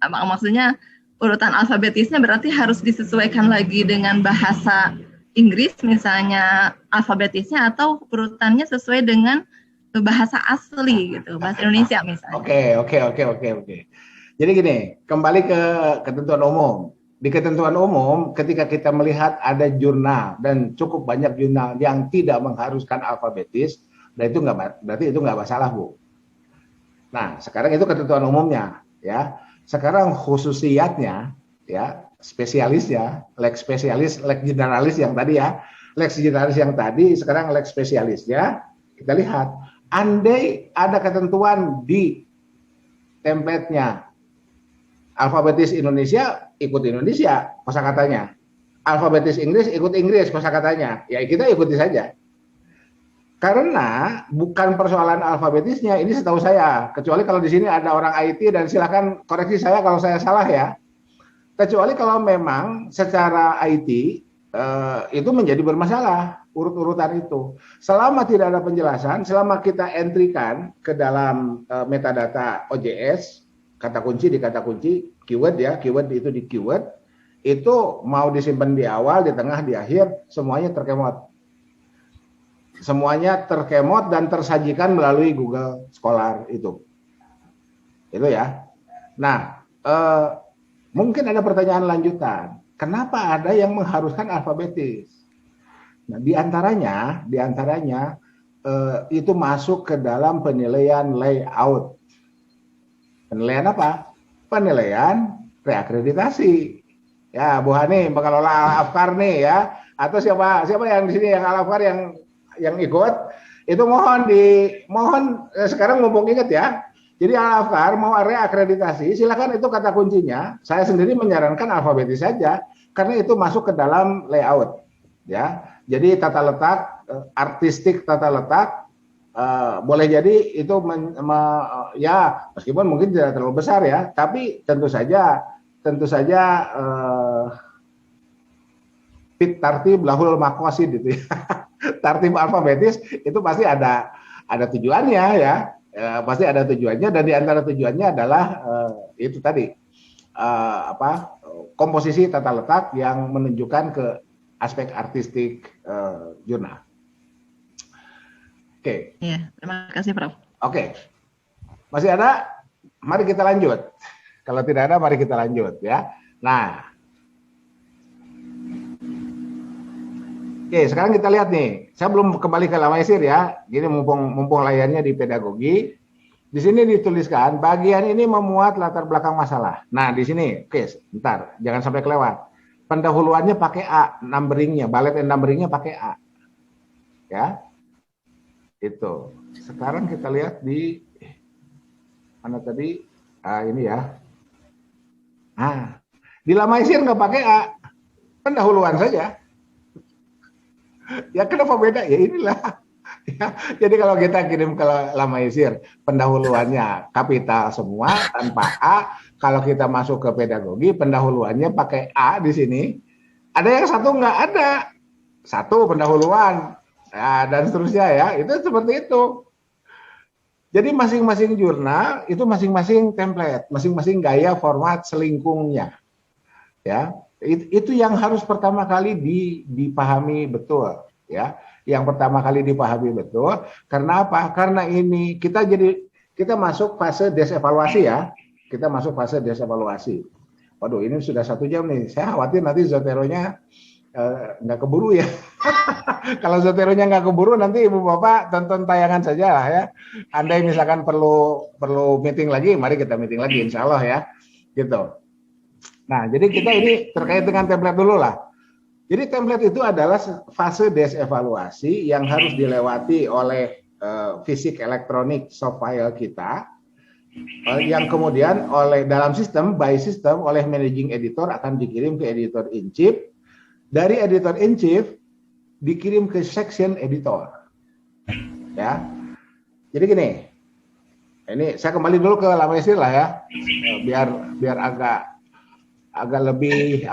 maksudnya urutan alfabetisnya berarti harus disesuaikan lagi dengan bahasa Inggris misalnya alfabetisnya, atau urutannya sesuai dengan bahasa asli gitu, bahasa Indonesia misalnya. Oke. Jadi gini, kembali ke ketentuan umum. Di ketentuan umum, ketika kita melihat ada jurnal dan cukup banyak jurnal yang tidak mengharuskan alfabetis, berarti itu nggak masalah, Bu. Nah, sekarang itu ketentuan umumnya, ya. Sekarang khususiyatnya, ya, spesialisnya, lex spesialis, lex generalis yang tadi ya, lex generalis yang tadi, sekarang lex spesialisnya, kita lihat, andai ada ketentuan di template-nya, alfabetis Indonesia ikut Indonesia kosakatanya, alfabetis Inggris ikut Inggris kosakatanya, ya kita ikuti saja. Karena bukan persoalan alfabetisnya, ini setahu saya, kecuali kalau di sini ada orang IT dan silakan koreksi saya kalau saya salah ya. Kecuali kalau memang secara IT itu menjadi bermasalah urut-urutan itu. Selama tidak ada penjelasan, selama kita entrykan ke dalam metadata OJS, kata kunci di kata kunci, keyword ya, keyword itu di keyword, itu mau disimpan di awal, di tengah, di akhir, semuanya terkemot. Semuanya terkemot dan tersajikan melalui Google Scholar itu. Itu ya. Nah, mungkin ada pertanyaan lanjutan. Kenapa ada yang mengharuskan alfabetis? Nah, diantaranya itu masuk ke dalam penilaian layout. Penilaian apa? Penilaian reakreditasi. Ya, Bu Hani, pengelola Al-Afkar nih ya, atau siapa yang di sini yang Al-Afkar yang ikut, itu mohon sekarang mumpung ingat ya. Jadi Al-Afkar mau reakreditasi, silakan, itu kata kuncinya. Saya sendiri menyarankan alfabetis saja karena itu masuk ke dalam layout ya. Jadi tata letak, artistik tata letak, boleh jadi itu ya meskipun mungkin tidak terlalu besar ya, tapi tentu saja fit tartib lahul maqasid itu ya. Tartib alfabetis itu pasti ada tujuannya ya. Pasti ada tujuannya, dan di antara tujuannya adalah itu tadi komposisi tata letak yang menunjukkan ke aspek artistik jurnal. Oke. Iya, terima kasih, Prof. Oke. Masih ada? Mari kita lanjut. Kalau tidak ada, mari kita lanjut ya. Nah, oke, sekarang kita lihat nih. Saya belum kembali ke Lamaisir ya. Jadi mumpung layarnya di pedagogi. Di sini dituliskan bagian ini memuat latar belakang masalah. Nah, di sini, oke, bentar, jangan sampai kelewat. Pendahuluannya pakai A, numberingnya, bullet and numberingnya pakai A. Ya. Itu. Sekarang kita lihat di mana tadi? Ini ya. Di Lamaisir nggak pakai A. Pendahuluan saja. Ya kenapa beda? Ya inilah. Ya, jadi kalau kita kirim ke Lamaisir, pendahuluannya kapital semua tanpa A. Kalau kita masuk ke pedagogi, pendahuluannya pakai A di sini. Ada yang satu nggak ada. Satu pendahuluan. Ya, dan seterusnya ya. Itu seperti itu. Jadi masing-masing jurnal itu masing-masing template, masing-masing gaya format selingkungnya. Ya. Itu yang harus pertama kali dipahami betul ya. Yang pertama kali dipahami betul, karena apa? Karena ini kita masuk fase desevaluasi ya. Kita masuk fase desevaluasi. Waduh, ini sudah 1 jam nih. Saya khawatir nanti Zoteronya nggak keburu ya. Kalau Zoteronya nggak keburu, nanti Ibu Bapak tonton tayangan saja lah ya. Andai misalkan perlu meeting lagi, mari kita meeting lagi, insya Allah ya. Gitu. Nah, jadi kita ini terkait dengan template dulu lah. Jadi template itu adalah fase desevaluasi yang harus dilewati oleh fisik elektronik soft file kita, yang kemudian dalam sistem by system oleh managing editor akan dikirim ke editor in chief, dari editor in chief dikirim ke section editor. Ya. Jadi gini. Ini saya kembali dulu ke Lamesir lah ya. Biar agak lebih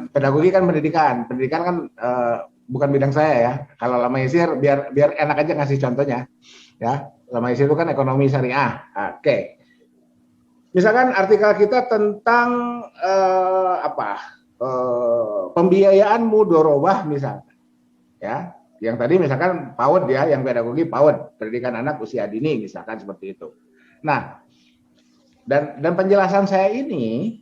pedagogi kan pendidikan kan bukan bidang saya ya. Kalau Lamesir biar enak aja ngasih contohnya ya. Lamesir itu kan ekonomi syariah. Oke. Misalkan artikel kita tentang pembiayaan mudorobah misalnya, ya, yang tadi misalkan PAUD ya, yang pedagogi PAUD, pendidikan anak usia dini misalkan seperti itu. Nah, dan penjelasan saya ini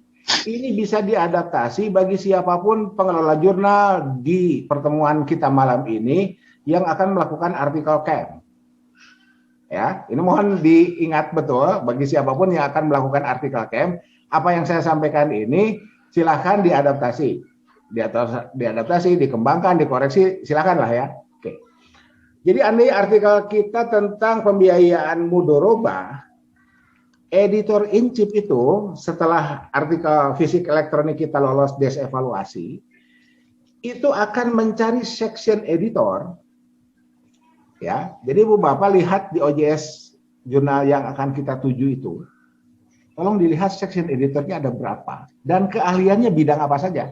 bisa diadaptasi bagi siapapun pengelola jurnal di pertemuan kita malam ini yang akan melakukan artikel camp. Ya, ini mohon diingat betul bagi siapapun yang akan melakukan artikel camp, apa yang saya sampaikan ini silahkan diadaptasi, dikembangkan, dikoreksi, silahkan lah ya. Oke. Jadi andai artikel kita tentang pembiayaan mudorobah, editor in chief itu setelah artikel fisik elektronik kita lolos desevaluasi, itu akan mencari section editor. Ya, jadi Bu Bapak lihat di OJS jurnal yang akan kita tuju itu, tolong dilihat section editornya ada berapa dan keahliannya bidang apa saja.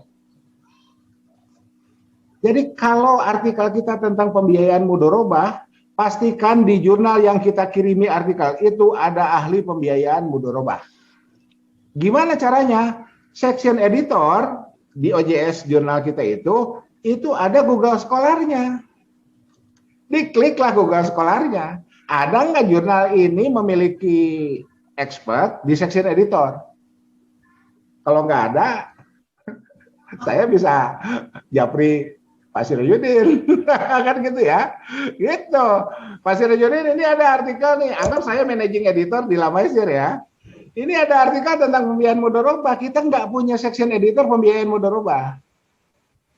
Jadi kalau artikel kita tentang pembiayaan mudorobah, pastikan di jurnal yang kita kirimi artikel itu ada ahli pembiayaan mudorobah. Gimana caranya? Section editor di OJS jurnal kita itu ada Google Scholar-nya. Dikliklah Google Scholar-nya. Ada nggak jurnal ini memiliki expert di section editor? Kalau nggak ada, saya bisa japri Pak Sirojudin, kan gitu ya, gitu. Pak Sirojudin, ini ada artikel nih, anggap saya managing editor di Lamesir ya. Ini ada artikel tentang pembiayaan mudorobah, kita nggak punya section editor pembiayaan mudorobah.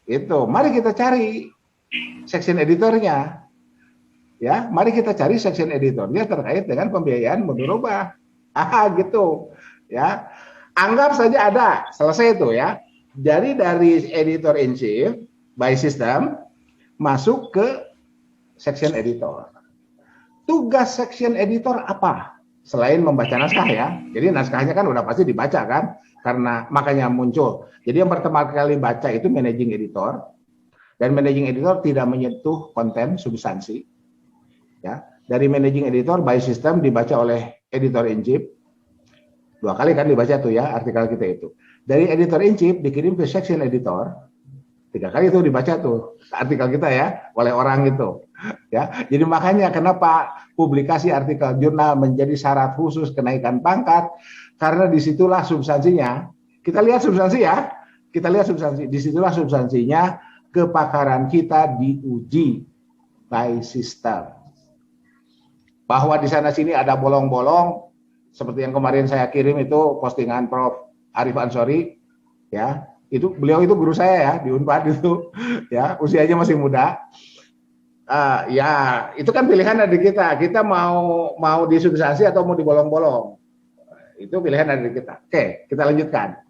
Itu, mari kita cari section editornya. Ya, mari kita cari section editornya terkait dengan pembiayaan mudorobah. Gitu. Ya. Anggap saja ada, selesai itu ya. Jadi dari editor in chief by system masuk ke section editor. Tugas section editor apa? Selain membaca naskah ya. Jadi naskahnya kan udah pasti dibaca kan, karena makanya muncul. Jadi yang pertama kali baca itu managing editor, dan managing editor tidak menyentuh konten substansi. Ya, dari managing editor by system dibaca oleh editor in chief. 2 kali kan dibaca tuh ya artikel kita itu. Dari editor in chief dikirim ke section editor. 3 kali itu dibaca tuh artikel kita ya oleh orang itu. Ya, jadi makanya kenapa publikasi artikel jurnal menjadi syarat khusus kenaikan pangkat, karena disitulah substansinya. Kita lihat substansi ya. Kita lihat substansi. Disitulah substansinya kepakaran kita diuji by system. Bahwa di sana sini ada bolong-bolong seperti yang kemarin saya kirim itu postingan Prof. Arif Ansori ya, itu beliau itu guru saya ya di Unpad itu ya, usianya masih muda. Ya itu kan pilihan dari kita mau di substansi atau mau di bolong-bolong, itu pilihan dari kita. Oke, kita lanjutkan.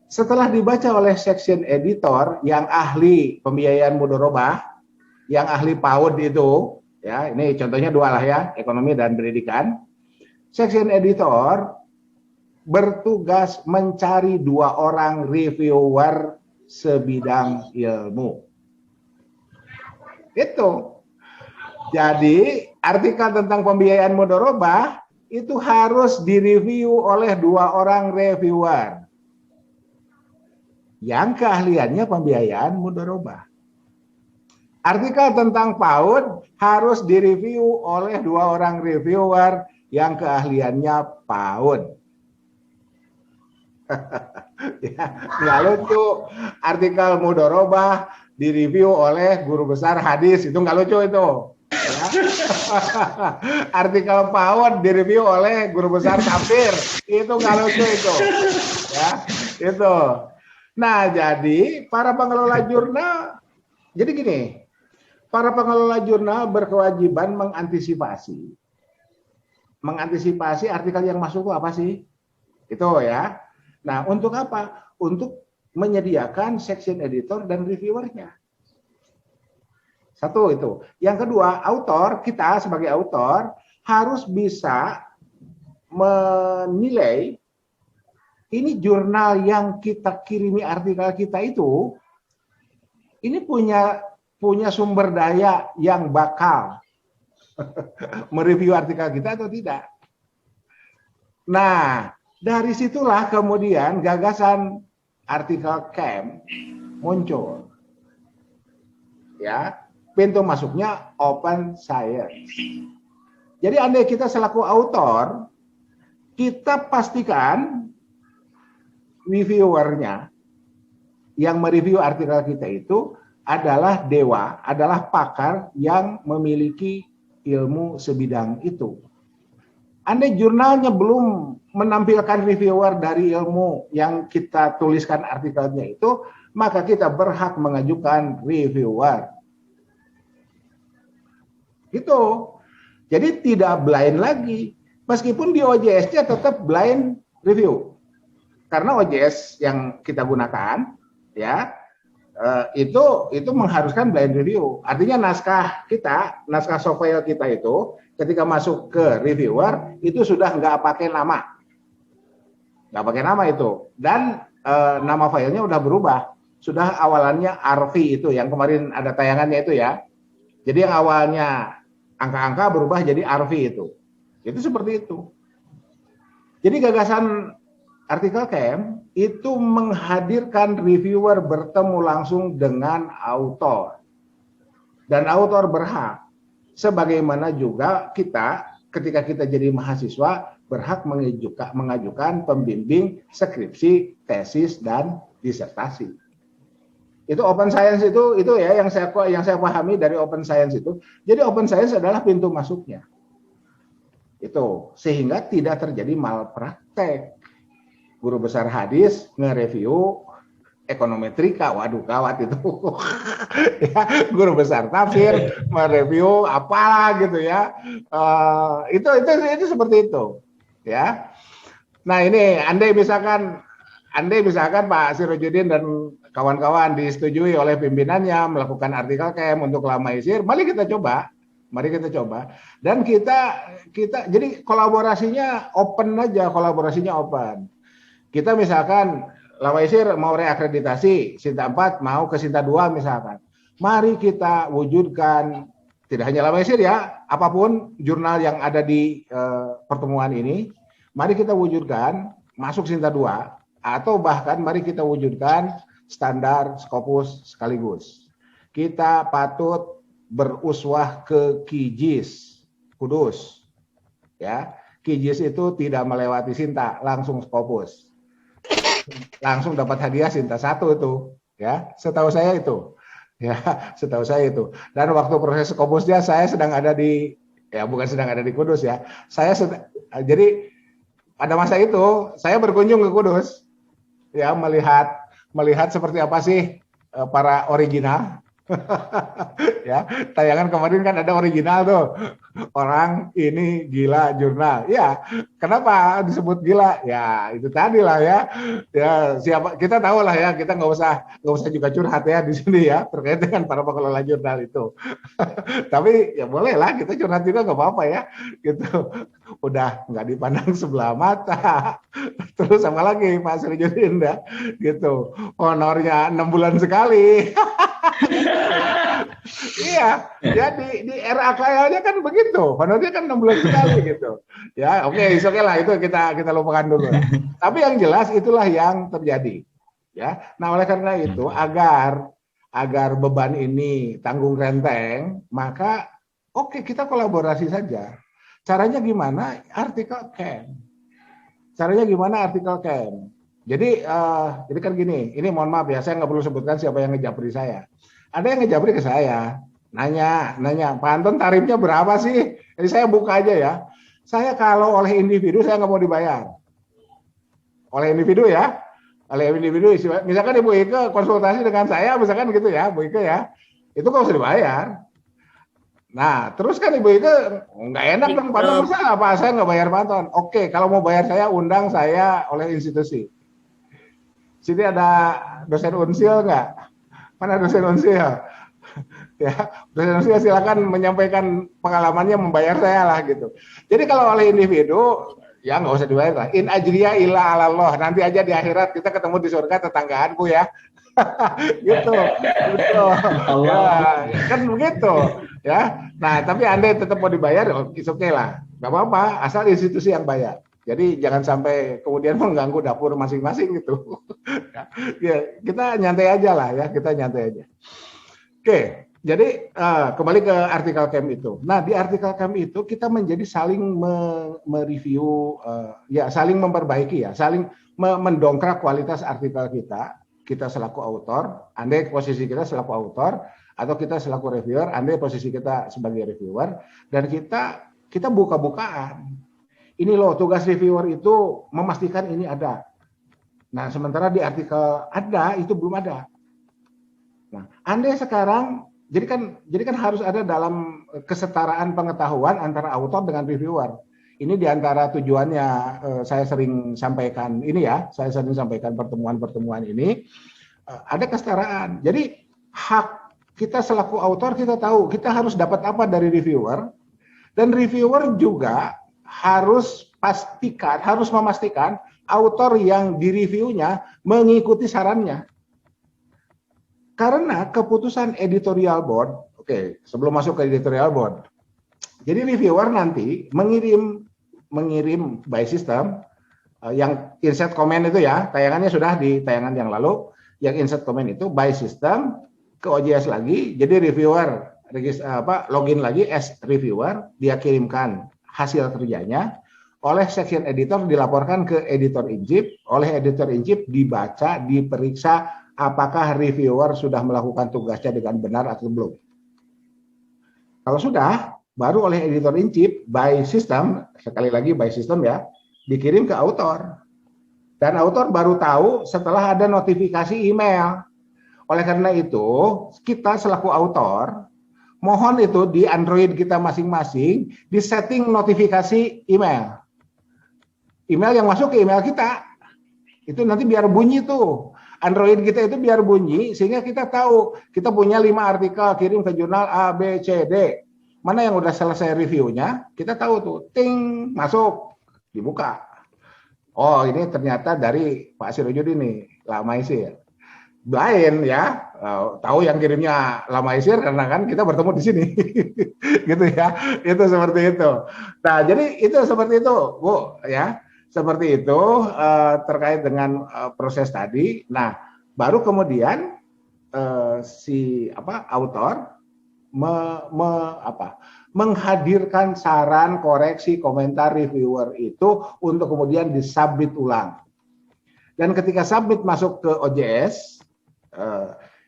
Setelah dibaca oleh section editor yang ahli pembiayaan mudorobah, yang ahli PAUD itu ya, ini contohnya 2 lah ya, ekonomi dan pendidikan. Section editor bertugas mencari 2 orang reviewer sebidang ilmu. Itu. Jadi artikel tentang pembiayaan mudorobah itu harus direview oleh 2 orang reviewer yang keahliannya pembiayaan mudorobah. Artikel tentang PAUD harus direview oleh 2 orang reviewer yang keahliannya PAUD. Ya, nggak lucu. Artikel mudorobah direview oleh guru besar hadis, itu nggak lucu itu. Ya. Artikel PAUD direview oleh guru besar tafsir. Itu nggak lucu itu. Ya, itu. Nah, jadi para pengelola jurnal, jadi gini, para pengelola jurnal berkewajiban mengantisipasi artikel yang masuk itu apa sih? Itu ya. Nah, untuk apa? Untuk menyediakan section editor dan reviewernya. Satu itu. Yang kedua, kita sebagai autor harus bisa menilai ini jurnal yang kita kirimi artikel kita itu, ini punya sumber daya yang bakal mereview artikel kita atau tidak. Nah, dari situlah kemudian gagasan artikel camp muncul. Ya, pintu masuknya open science. Jadi andai kita selaku autor, kita pastikan reviewernya yang mereview artikel kita itu adalah dewa, adalah pakar yang memiliki ilmu sebidang itu. Andai jurnalnya belum menampilkan reviewer dari ilmu yang kita tuliskan artikelnya itu, maka kita berhak mengajukan reviewer. Gitu. Jadi tidak blind lagi. Meskipun di OJS-nya tetap blind review. Karena OJS yang kita gunakan, ya, itu mengharuskan blind review. Artinya naskah software kita itu, ketika masuk ke reviewer, itu sudah nggak pakai nama. Nggak pakai nama itu. Dan nama filenya udah berubah. Sudah awalannya RV itu, yang kemarin ada tayangannya itu ya. Jadi yang awalnya angka-angka berubah jadi RV itu. Itu seperti itu. Jadi gagasan artikel camp itu menghadirkan reviewer bertemu langsung dengan autor. Dan autor berhak, sebagaimana juga kita ketika kita jadi mahasiswa berhak mengajukan pembimbing skripsi, tesis, dan disertasi. Itu open science itu ya yang saya pahami dari open science itu. Jadi open science adalah pintu masuknya. Itu sehingga tidak terjadi malpraktek. Guru besar hadis nge-review ekonometrika, waduh gawat itu. Ya, guru besar tafsir mereview apalah gitu ya. Itu seperti itu, ya. Nah ini andai misalkan Pak Sirojudin dan kawan-kawan disetujui oleh pimpinannya melakukan artikel camp untuk Lamaisir, mari kita coba. Dan kita jadi kolaborasinya open aja, Kita misalkan Lamaisir mau reakreditasi, Sinta 4 mau ke Sinta 2 misalkan. Mari kita wujudkan, tidak hanya Lamaisir ya, apapun jurnal yang ada di pertemuan ini, mari kita wujudkan masuk Sinta 2, atau bahkan mari kita wujudkan standar Scopus sekaligus. Kita patut beruswah ke Kijis, Kudus. Ya, Kijis itu tidak melewati Sinta, langsung Scopus. Langsung dapat hadiah Sinta 1 itu, ya, setahu saya itu. Dan waktu proses Scopusnya saya sedang ada di, ya bukan sedang ada di Kudus ya. Jadi pada masa itu saya berkunjung ke Kudus, ya, melihat seperti apa sih para original. Ya, tayangan kemarin kan ada original tuh, orang ini gila jurnal. Ya, kenapa disebut gila? Ya itu tadi lah ya. Ya siapa, kita tahu lah ya, kita nggak usah juga curhat ya di sini ya terkait dengan para pengelola jurnal itu. Tapi ya boleh lah kita curhat juga nggak apa-apa ya. Gitu, udah nggak dipandang sebelah mata. Terus sama lagi Pak Sirojudin ya, gitu. Honornya 6 bulan sekali. Iya, ya di RAKL-nya kan begitu, honornya kan 6 bulan sekali gitu. Ya, oke lah itu kita lupakan dulu. Tapi yang jelas itulah yang terjadi. Ya, nah oleh karena itu agar beban ini tanggung renteng, maka oke kita kolaborasi saja. Caranya gimana? Artikel camp. Jadi kan gini, ini mohon maaf ya, saya nggak perlu sebutkan siapa yang ngejapri saya. Ada yang ngejapri ke saya, nanya, Pak Anton tarifnya berapa sih? Jadi saya buka aja ya. Saya kalau oleh individu saya nggak mau dibayar. Oleh individu ya, oleh individu. Misalkan Ibu Ike konsultasi dengan saya, misalkan gitu ya, Bu Ike ya, itu nggak usah dibayar. Nah, terus kan Ibu Ike nggak enak dong, Pak Anton, masa apa saya nggak bayar Pak Anton? Oke, kalau mau bayar saya, undang saya oleh institusi. Sini ada dosen unsil nggak? Mana dosen unsil? Ya, dosen unsil silakan menyampaikan pengalamannya membayar saya lah gitu. Jadi kalau oleh individu, ya nggak usah dibayar lah. In ajriya illa alallah. Nanti aja di akhirat kita ketemu di surga tetanggaanku ya. Gitu. Ya, kan begitu ya. Nah, tapi Anda tetap mau dibayar, oke lah. Nggak apa-apa, asal institusi yang bayar. Jadi jangan sampai kemudian mengganggu dapur masing-masing gitu. Ya, kita nyantai aja lah ya, kita nyantai aja. Oke, jadi kembali ke artikel camp itu. Nah, di artikel camp itu kita menjadi saling mereview, ya saling memperbaiki ya, saling mendongkrak kualitas artikel kita selaku autor, andai posisi kita selaku autor, atau kita selaku reviewer, andai posisi kita sebagai reviewer, dan kita buka-bukaan. Ini loh tugas reviewer itu memastikan ini ada. Nah, sementara di artikel ada, itu belum ada. Nah, andai sekarang, jadi kan harus ada dalam kesetaraan pengetahuan antara autor dengan reviewer. Ini diantara tujuannya saya sering sampaikan ini ya, saya sering sampaikan pertemuan-pertemuan ini, ada kesetaraan. Jadi hak kita selaku autor, kita tahu kita harus dapat apa dari reviewer, dan reviewer juga harus memastikan autor yang direviewnya mengikuti sarannya. Karena keputusan editorial board, oke, sebelum masuk ke editorial board, jadi reviewer nanti mengirim by system yang insert comment itu ya, tayangannya sudah di tayangan yang lalu, yang insert comment itu by system ke OJS lagi, jadi reviewer login lagi as reviewer, dia kirimkan hasil kerjanya, oleh section editor dilaporkan ke editor in chief, oleh editor in chief dibaca, diperiksa apakah reviewer sudah melakukan tugasnya dengan benar atau belum. Kalau sudah, baru oleh editor in chief by system, sekali lagi by system ya, dikirim ke author. Dan author baru tahu setelah ada notifikasi email. Oleh karena itu, kita selaku author, mohon itu di Android kita masing-masing, di setting notifikasi email. Email yang masuk ke email kita, itu nanti biar bunyi tuh. Android kita itu biar bunyi, sehingga kita tahu, kita punya 5 artikel, kirim ke jurnal A, B, C, D. Mana yang udah selesai reviewnya, kita tahu tuh, ting, masuk, dibuka. Oh, ini ternyata dari Pak Sirojudin nih, Lamaisir. Lain ya, tahu yang kirimnya Lamaisir karena kan kita bertemu di sini. Gitu ya, itu seperti itu. Nah, jadi itu seperti itu, Bu, ya. Seperti itu terkait dengan proses tadi. Nah, baru kemudian si autor menghadirkan saran, koreksi, komentar reviewer itu untuk kemudian disubmit ulang. Dan ketika submit masuk ke OJS,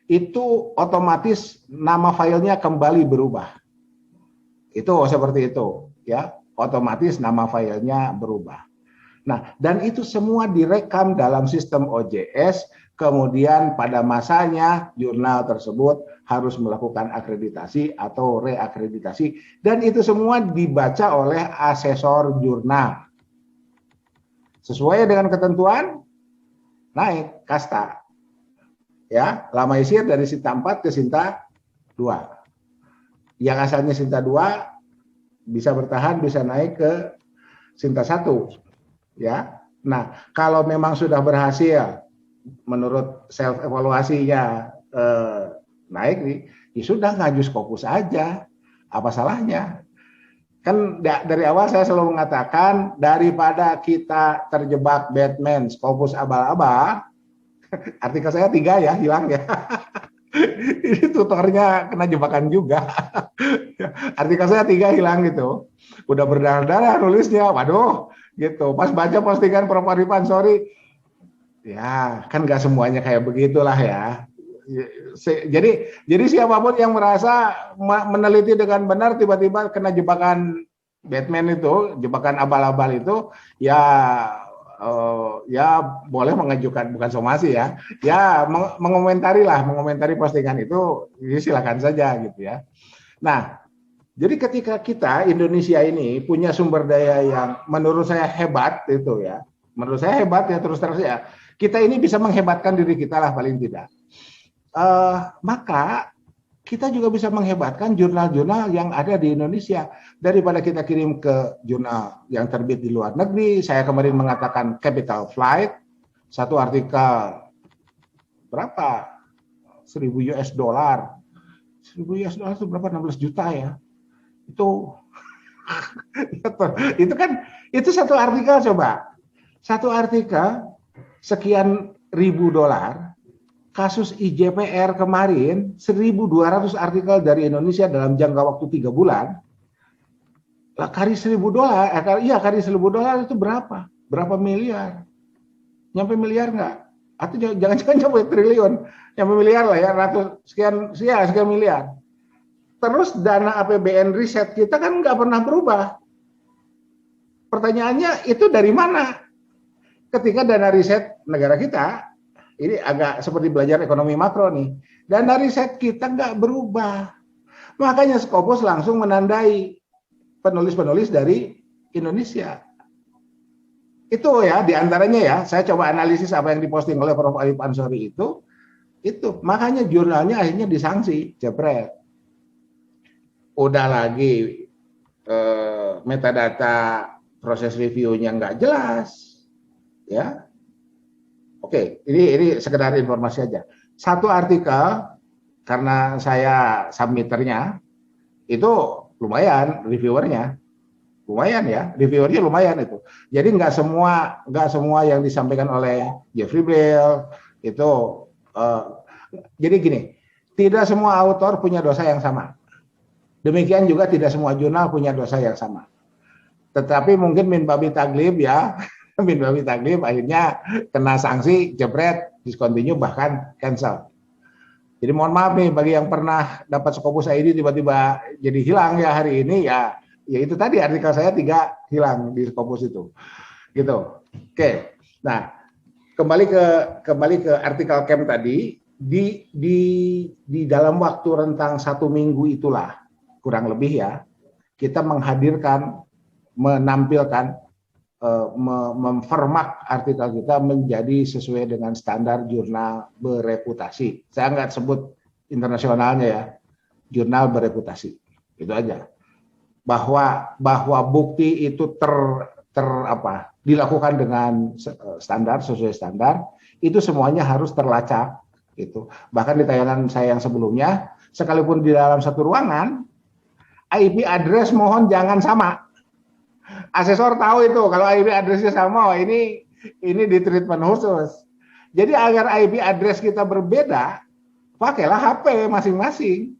itu otomatis nama filenya kembali berubah. Itu seperti itu, ya. Otomatis nama filenya berubah. Nah, dan itu semua direkam dalam sistem OJS, kemudian pada masanya jurnal tersebut harus melakukan akreditasi atau reakreditasi, dan itu semua dibaca oleh asesor jurnal. Sesuai dengan ketentuan, naik kasta. Ya, Lamaisir dari Sinta 4 ke Sinta 2. Yang asalnya Sinta 2 bisa bertahan, bisa naik ke Sinta 1. Ya, nah kalau memang sudah berhasil menurut self evaluasinya naik nih, ya sudah ngaju Scopus aja, apa salahnya? Kan dari awal saya selalu mengatakan daripada kita terjebak Batman Scopus abal-abal, artikel saya 3 ya hilang ya. Ini tutornya kena jebakan juga. Artikel saya 3 hilang gitu, udah berdarah-darah nulisnya, waduh. Gitu, pas baca postingan Prof Ariefan, sorry, ya kan nggak semuanya kayak begitulah ya. Jadi siapapun yang merasa meneliti dengan benar tiba-tiba kena jebakan Batman itu, jebakan abal-abal itu, ya boleh mengajukan, bukan somasi ya, mengomentari postingan itu, silakan saja gitu ya. Nah, jadi ketika kita Indonesia ini punya sumber daya yang menurut saya hebat itu ya, menurut saya hebat ya, terus ya, kita ini bisa menghebatkan diri kita lah paling tidak. Maka kita juga bisa menghebatkan jurnal-jurnal yang ada di Indonesia. Daripada kita kirim ke jurnal yang terbit di luar negeri, saya kemarin mengatakan Capital Flight, satu artikel berapa? 1.000 US dollar. 1.000 US dollar itu berapa? 16 juta ya. Itu itu satu artikel coba. Satu artikel sekian ribu dolar. Kasus IJPR kemarin 1.200 artikel dari Indonesia dalam jangka waktu 3 bulan. Lah kali 1.000 dolar, kali 1.000 dolar itu berapa? Berapa miliar? Nyampe miliar nggak? Atau jangan-jangan sampai triliun? Nyampe miliar lah ya, sekian miliar. Terus dana APBN riset kita kan nggak pernah berubah. Pertanyaannya itu dari mana? Ketika dana riset negara kita, ini agak seperti belajar ekonomi makro nih. Dana riset kita nggak berubah. Makanya Scopus langsung menandai penulis-penulis dari Indonesia. Itu ya, diantaranya ya, saya coba analisis apa yang diposting oleh Prof. Ayub Ansori itu. Makanya jurnalnya akhirnya disanksi, jepret. Udah lagi metadata proses reviewnya nggak jelas. Ya. Oke, ini sekedar informasi aja. Satu artikel, karena saya submitternya, itu lumayan reviewernya, lumayan itu. Jadi nggak semua yang disampaikan oleh Jeffrey Bell itu. Jadi gini, tidak semua autor punya dosa yang sama. Demikian juga tidak semua jurnal punya dosa yang sama. Tetapi mungkin min babi taglib ya. Min babi taglib akhirnya kena sanksi, jebret, discontinue, bahkan cancel. Jadi mohon maaf nih bagi yang pernah dapat Scopus ID tiba-tiba jadi hilang ya hari ini ya itu tadi artikel saya 3 hilang di Scopus itu. Gitu. Oke. Nah, kembali ke artikel Camp tadi di dalam waktu rentang 1 minggu itulah kurang lebih ya kita menghadirkan, menampilkan, memformat artikel kita menjadi sesuai dengan standar jurnal bereputasi. Saya nggak sebut internasionalnya ya, jurnal bereputasi. Itu aja. Bahwa bukti itu dilakukan dengan standar, sesuai standar, itu semuanya harus terlacak. Gitu. Bahkan di tayangan saya yang sebelumnya, sekalipun di dalam satu ruangan, IP address mohon jangan sama. Asesor tahu itu kalau IP address-nya sama, ini di treatment khusus. Jadi agar IP address kita berbeda, pakailah HP masing-masing.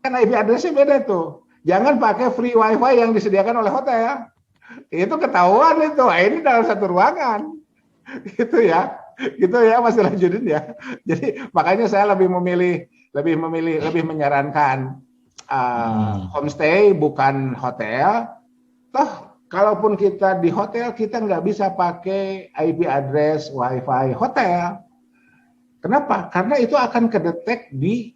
Kan IP address-nya beda tuh. Jangan pakai free wifi yang disediakan oleh hotel. Itu ketahuan itu. Ini dalam satu ruangan. Gitu ya. Gitu ya, masih lanjutin ya. Jadi makanya saya lebih menyarankan homestay bukan hotel. Toh kalaupun kita di hotel kita nggak bisa pakai IP address wifi hotel. Kenapa? Karena itu akan kedetek di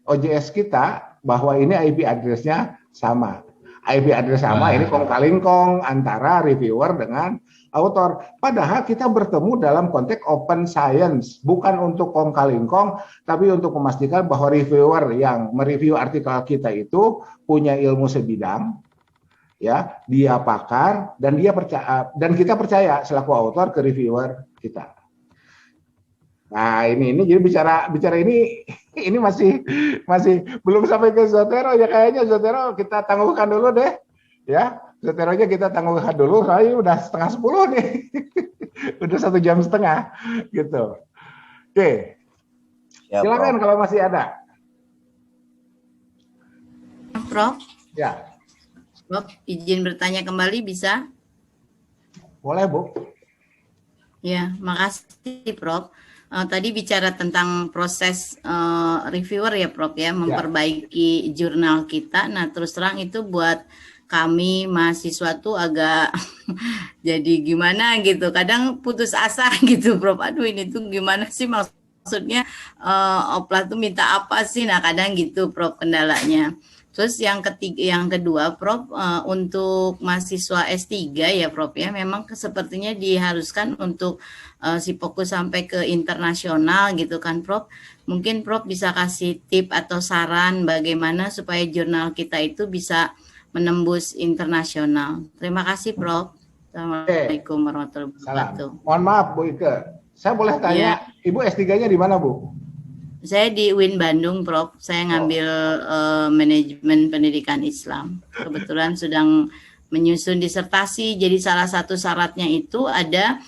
OJS kita bahwa ini IP address-nya sama. IP address sama, ini kong kaling kong antara reviewer dengan author. Padahal kita bertemu dalam konteks open science, bukan untuk kong kaling kong, tapi untuk memastikan bahwa reviewer yang mereview artikel kita itu punya ilmu sebidang, ya, dia pakar dan dia percaya, dan kita percaya selaku author ke reviewer kita. Nah ini jadi bicara ini masih belum sampai ke Zotero ya, kayaknya Zotero kita tangguhkan dulu deh ya, Zoteronya kita tangguhkan dulu, soalnya udah 9:30 nih. Udah 1 jam setengah gitu. Oke. Ya, silakan kalau masih ada. Prof. Ya. Prof, izin bertanya kembali bisa? Boleh, Bu. Ya, makasih Prof. tadi bicara tentang proses reviewer ya Prof ya, memperbaiki jurnal kita. Nah terus terang itu buat kami mahasiswa tuh agak jadi gimana gitu, kadang putus asa gitu Prof. Aduh ini tuh gimana sih maksudnya Opla tuh minta apa sih? Nah kadang gitu Prof kendalanya. Terus yang kedua Prof, untuk mahasiswa S3 ya Prof ya, memang sepertinya diharuskan untuk si fokus sampai ke internasional gitu kan Prof. Mungkin Prof bisa kasih tip atau saran bagaimana supaya jurnal kita itu bisa menembus internasional. Terima kasih Prof. Assalamualaikum warahmatullahi wabarakatuh. Mohon maaf Bu Ike, saya boleh tanya, Ibu S3-nya di mana Bu? Saya di UIN Bandung Prof. Saya ngambil manajemen pendidikan Islam. Kebetulan sedang menyusun disertasi, jadi salah satu syaratnya itu ada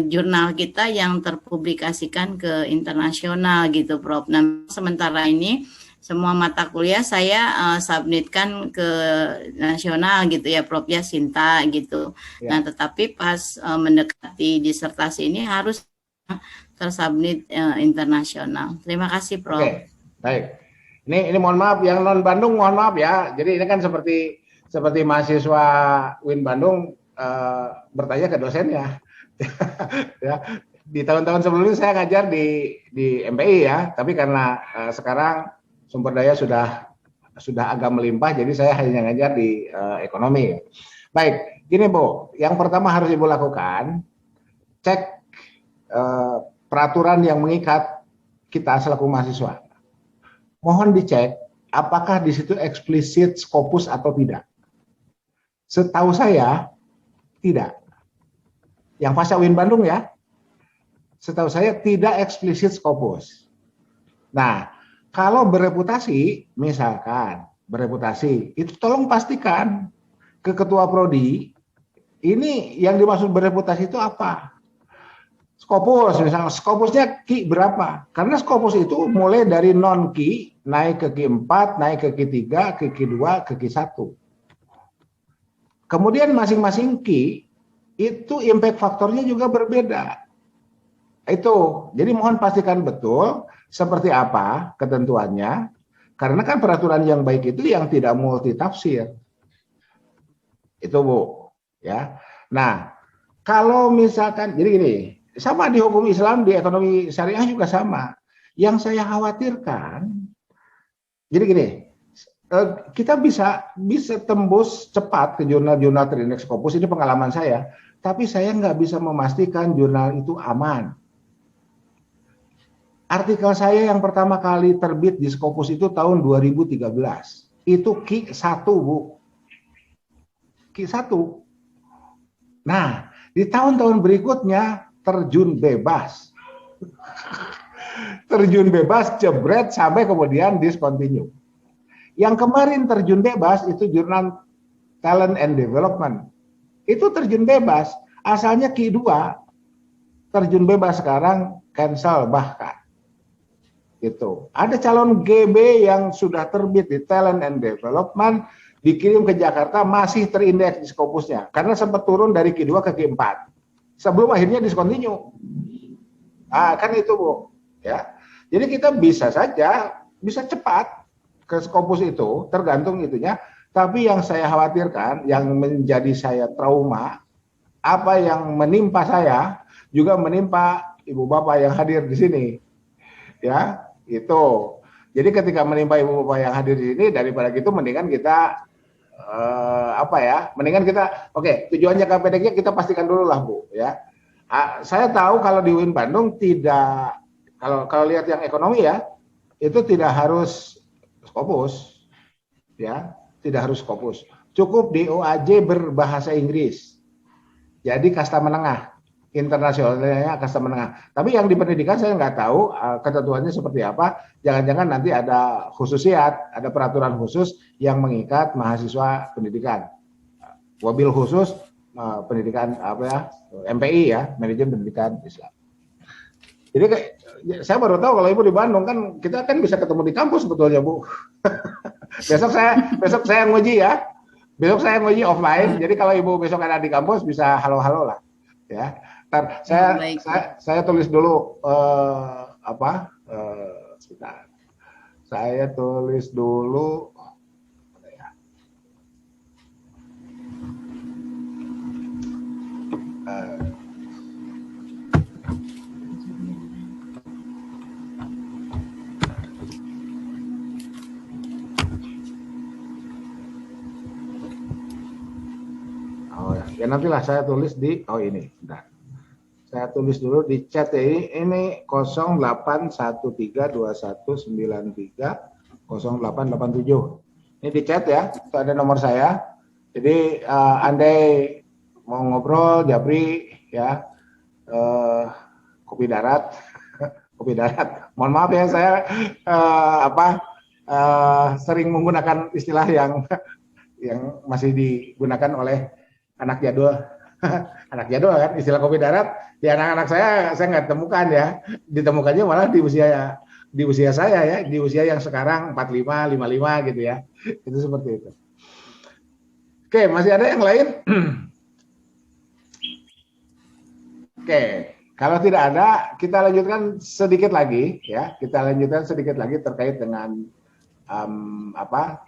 jurnal kita yang terpublikasikan ke internasional gitu Prof. Nah sementara ini semua mata kuliah saya submitkan ke nasional gitu ya Prof ya, Sinta gitu. Ya. Nah tetapi pas mendekati disertasi ini harus tersubmit internasional. Terima kasih Prof. Oke, baik. Ini mohon maaf yang non Bandung mohon maaf ya. Jadi ini kan seperti mahasiswa UIN Bandung bertanya ke dosennya. Ya. Di tahun-tahun sebelumnya saya ngajar di MPI ya, tapi karena sekarang sumber daya sudah agak melimpah, jadi saya hanya ngajar di ekonomi. Baik, gini Bu, yang pertama harus Ibu lakukan, cek peraturan yang mengikat kita selaku mahasiswa. Mohon dicek apakah di situ eksplisit Scopus atau tidak. Setahu saya tidak. Yang Fasa UIN Bandung ya, setahu saya tidak eksplisit Scopus. Nah, kalau bereputasi, misalkan bereputasi, itu tolong pastikan ke ketua prodi, ini yang dimaksud bereputasi itu apa? Scopus, misalnya Scopusnya Ki berapa? Karena Scopus itu mulai dari non Ki, naik ke Ki4, naik ke Ki3, ke Ki2, ke Ki1. Kemudian masing-masing Ki, itu impact faktornya juga berbeda. Itu, jadi mohon pastikan betul seperti apa ketentuannya, karena kan peraturan yang baik itu yang tidak multitafsir. Itu Bu, ya. Nah, kalau misalkan jadi gini, sama di hukum Islam, di ekonomi syariah juga sama. Yang saya khawatirkan, jadi gini, kita bisa tembus cepat ke jurnal-jurnal terindeks Scopus, ini pengalaman saya, tapi saya nggak bisa memastikan jurnal itu aman. Artikel saya yang pertama kali terbit di Scopus itu tahun 2013. Itu Ki1, Bu. Ki1. Nah, di tahun-tahun berikutnya terjun bebas. Terjun bebas, jebret, sampai kemudian discontinue. Yang kemarin terjun bebas itu jurnal Talent and Development. Itu terjun bebas. Asalnya Ki2. Terjun bebas sekarang cancel bahkan. Gitu. Ada calon GB yang sudah terbit di Talent and Development, dikirim ke Jakarta masih terindeks di Scopusnya karena sempat turun dari Ki2 ke Ki4 sebelum akhirnya discontinue. Kan itu Bu, ya. Jadi kita bisa saja bisa cepat ke Scopus itu, tergantung itunya. Tapi yang saya khawatirkan, yang menjadi saya trauma, apa yang menimpa saya juga menimpa ibu bapak yang hadir di sini, ya. Itu. Jadi ketika menimpa ibu bapak yang hadir di sini, daripada gitu mendingan kita mendingan kita tujuan jangka pendeknya kita pastikan dulu lah Bu, ya. Saya tahu kalau di UIN Bandung tidak, kalau lihat yang ekonomi ya, itu tidak harus Scopus, ya, tidak harus Scopus. Cukup DOAJ berbahasa Inggris. Jadi kasta menengah. Internasionalnya kasta menengah. Tapi yang di pendidikan saya nggak tahu ketentuannya seperti apa. Jangan-jangan nanti ada khususiat, ada peraturan khusus yang mengikat mahasiswa pendidikan. Wabil khusus pendidikan MPI ya, manajemen pendidikan Islam. Jadi saya baru tahu kalau Ibu di Bandung kan kita kan bisa ketemu di kampus sebetulnya Bu. besok saya nguji ya. Besok saya nguji offline. Jadi kalau Ibu besok ada di kampus bisa halo-halo lah. Ya. Ntar, Baik. saya tulis dulu sebentar. Saya tulis dulu. Ya nantilah saya tulis di ini. Bentar. Saya tulis dulu di chat ya, ini 081321930887. Ini di chat ya, itu ada nomor saya. Jadi andai mau ngobrol Japri ya, kopi darat, kopi darat. Mohon maaf ya saya sering menggunakan istilah yang masih digunakan oleh anak jadul. Anak jadul kan, istilah kopi darat di anak-anak saya nggak temukan ya, ditemukannya malah di usia saya ya, di usia yang sekarang 45, 55 gitu ya, itu seperti itu. Oke, masih ada yang lain? Oke, kalau tidak ada, kita lanjutkan sedikit lagi ya, terkait dengan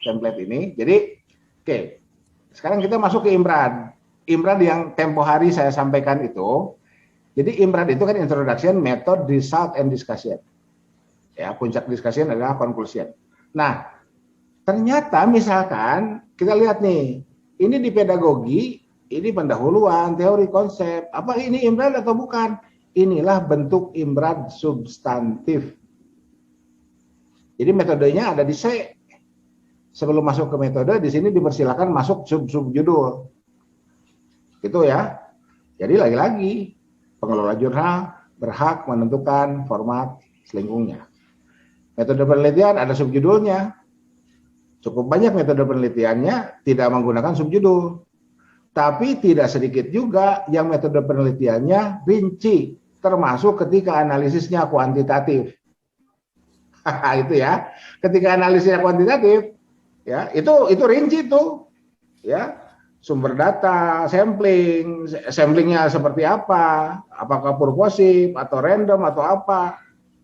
template ini. Jadi, oke, sekarang kita masuk ke Imran. Imran yang tempo hari saya sampaikan itu, jadi Imran itu kan introduction, method, result, and discussion. Ya, puncak discussion adalah conclusion. Nah, ternyata misalkan kita lihat nih, ini di pedagogi, ini pendahuluan, teori, konsep. Apa ini Imran atau bukan? Inilah bentuk Imran substantif. Jadi metodenya ada di C. Sebelum masuk ke metode, di sini dipersilakan masuk sub-judul. Gitu ya. Jadi lagi-lagi pengelola jurnal berhak menentukan format selingkungnya. Metode penelitian ada subjudulnya. Cukup banyak metode penelitiannya tidak menggunakan subjudul. Tapi tidak sedikit juga yang metode penelitiannya rinci, termasuk ketika analisisnya kuantitatif. Itu ya. Ketika analisisnya kuantitatif, ya, itu rinci tuh. Ya. Sumber data, samplingnya seperti apa, apakah purposif atau random atau apa,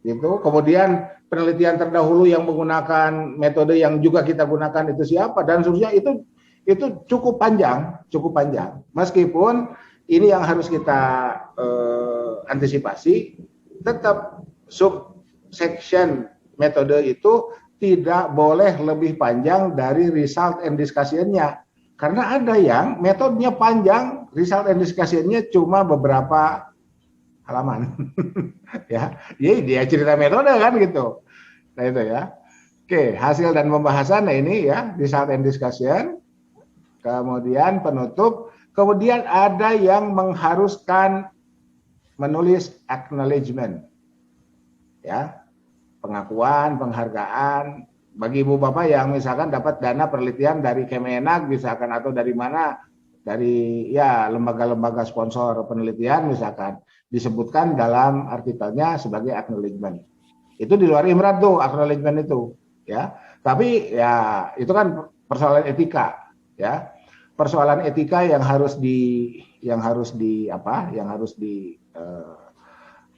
gitu. Kemudian penelitian terdahulu yang menggunakan metode yang juga kita gunakan itu siapa dan seterusnya, itu cukup panjang. Meskipun ini yang harus kita antisipasi, tetap subsection metode itu tidak boleh lebih panjang dari result and discussion-nya. Karena ada yang metodenya panjang, result and discussion-nya cuma beberapa halaman. Ya, dia cerita metode kan gitu. Nah itu ya. Oke, hasil dan pembahasan, nah ini ya, result and discussion. Kemudian penutup, kemudian ada yang mengharuskan menulis acknowledgement. Ya. Pengakuan, penghargaan bagi ibu bapak yang misalkan dapat dana penelitian dari Kemenak misalkan, atau dari mana, dari ya lembaga-lembaga sponsor penelitian misalkan, disebutkan dalam artikelnya sebagai acknowledgement. Itu di luar Imran tuh acknowledgement itu, ya. Tapi ya itu kan persoalan etika, ya. Persoalan etika yang harus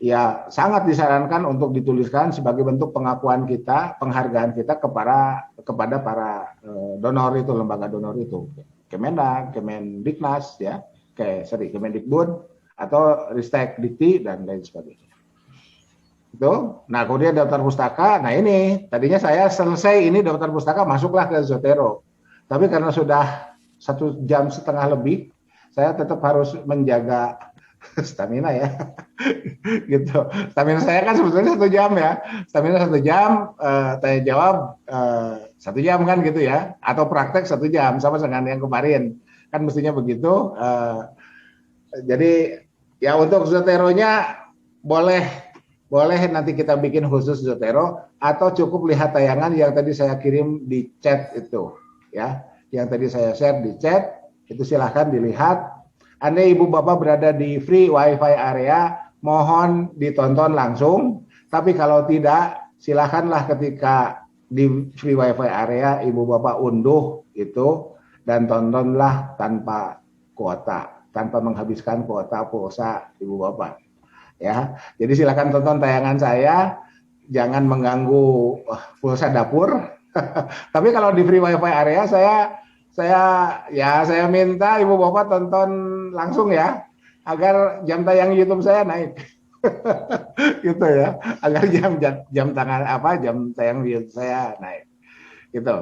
ya sangat disarankan untuk dituliskan sebagai bentuk pengakuan kita, penghargaan kita kepada para donor itu, lembaga donor itu, Kemendak, Kemendiknas, ya, Kemendikbud atau Ristek Dikti dan lain sebagainya. Itu. Nah kemudian daftar pustaka. Nah ini tadinya saya selesai ini daftar pustaka, masuklah ke Zotero. Tapi karena sudah 1,5 jam lebih, saya tetap harus menjaga stamina ya. Gitu. Stamina saya kan sebetulnya 1 jam ya. Stamina 1 jam, tanya jawab 1 jam kan gitu ya. Atau praktek 1 jam sama dengan yang kemarin. Kan mestinya begitu. Jadi ya untuk Zoteronya boleh nanti kita bikin khusus Zotero, atau cukup lihat tayangan yang tadi saya kirim di chat itu ya. Yang tadi saya share di chat itu silahkan dilihat. Andai ibu bapak berada di free wifi area, mohon ditonton langsung. Tapi kalau tidak, silakanlah ketika di free wifi area ibu bapak unduh itu dan tontonlah tanpa kuota. tanpa menghabiskan kuota pulsa Ibu Bapak. Ya, jadi silakan tonton tayangan saya, jangan mengganggu pulsa dapur. Tapi kalau di free wifi area saya minta Ibu Bapak tonton langsung ya, agar jam tayang YouTube saya naik. Gitu ya, agar jam tayang YouTube saya naik. Gitu.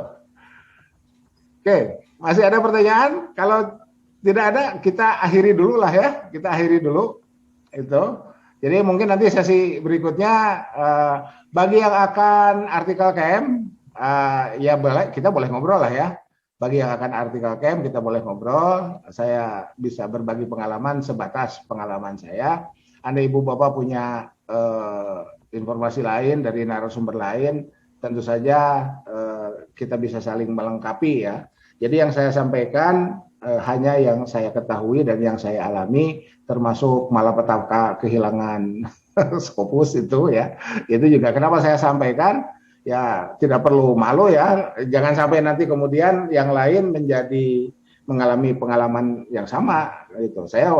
Oke, masih ada pertanyaan? Kalau tidak ada, kita akhiri dulu lah ya. Kita akhiri dulu itu. Jadi mungkin nanti sesi berikutnya bagi yang akan artikel KM ya kita boleh ngobrol lah ya. Bagi yang akan artikel KM kita boleh ngobrol. Saya bisa berbagi pengalaman sebatas pengalaman saya. Andai Ibu Bapak punya informasi lain dari narasumber lain, tentu saja kita bisa saling melengkapi ya. Jadi yang saya sampaikan hanya yang saya ketahui dan yang saya alami, termasuk malapetaka kehilangan Scopus itu ya. Itu juga kenapa saya sampaikan, ya tidak perlu malu ya. Jangan sampai nanti kemudian yang lain mengalami pengalaman yang sama gitu. Saya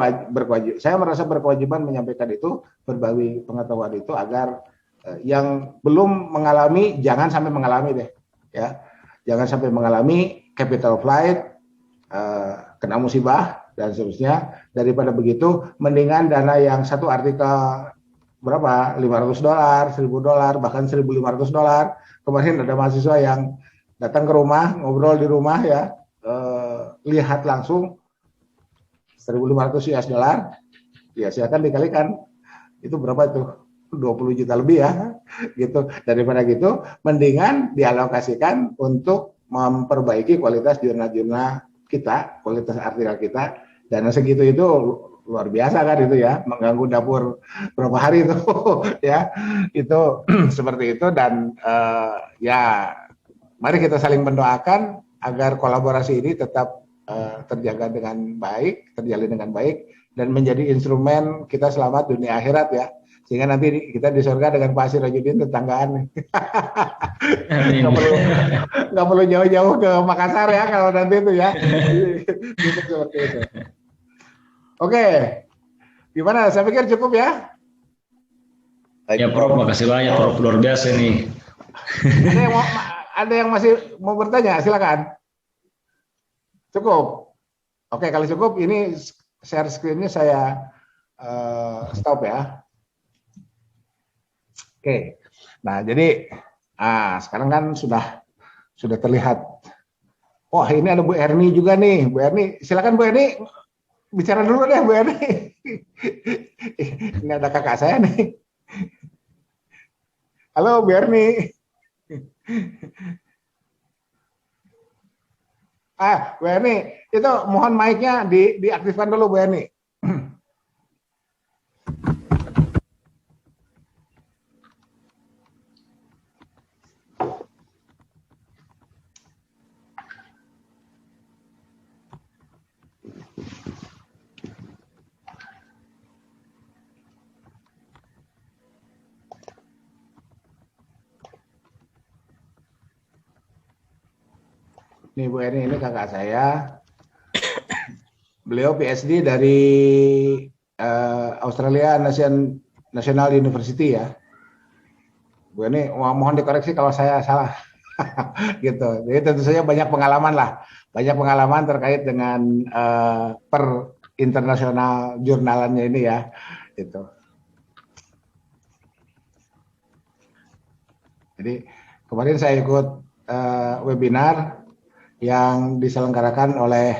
merasa berkewajiban menyampaikan itu, berbagi pengetahuan itu agar yang belum mengalami jangan sampai mengalami deh ya. Jangan sampai mengalami capital flight, kena musibah dan seterusnya. Daripada begitu, mendingan dana yang satu artikel berapa? $500, $1.000, bahkan $1.500. Kemarin ada mahasiswa yang datang ke rumah, ngobrol di rumah ya, lihat langsung $1.500 ya silakan dikalikan. Itu berapa itu? 20 juta lebih ya, gitu. Daripada gitu, mendingan dialokasikan untuk memperbaiki kualitas jurnal-jurnal kita, kualitas artikel kita. Dana segitu itu luar biasa kan itu ya, mengganggu dapur berapa hari itu ya, itu seperti itu. Dan ya mari kita saling mendoakan agar kolaborasi ini tetap terjaga dengan baik, terjalin dengan baik, dan menjadi instrumen kita selamat dunia akhirat ya. Sehingga nanti kita di surga dengan Pak Sirajudin tetanggaan. Nggak perlu jauh-jauh ke Makassar ya kalau nanti itu ya. Gitu, seperti itu. Oke, gimana? Saya pikir cukup ya. Ya Prof, makasih banyak Prof, luar biasa nih. Ada yang masih mau bertanya? Silakan. Cukup. Oke, kalau cukup ini share screen-nya saya stop ya. Oke, nah jadi sekarang kan sudah terlihat. Wah, ini ada Bu Erni juga nih. Bu Erni, silakan Bu Erni bicara dulu deh Bu Erni. Ini ada kakak saya nih. Halo Bu Erni. Bu Erni, itu mohon mic-nya diaktifkan dulu Bu Erni. Nih Bu Erni, ini kakak saya. Beliau PhD dari Australia National University ya. Bu Erni, mohon dikoreksi kalau saya salah. Gitu. Jadi tentu saja banyak pengalaman lah. Banyak pengalaman terkait dengan per internasional jurnalannya ini ya. Gitu. Jadi kemarin saya ikut webinar yang diselenggarakan oleh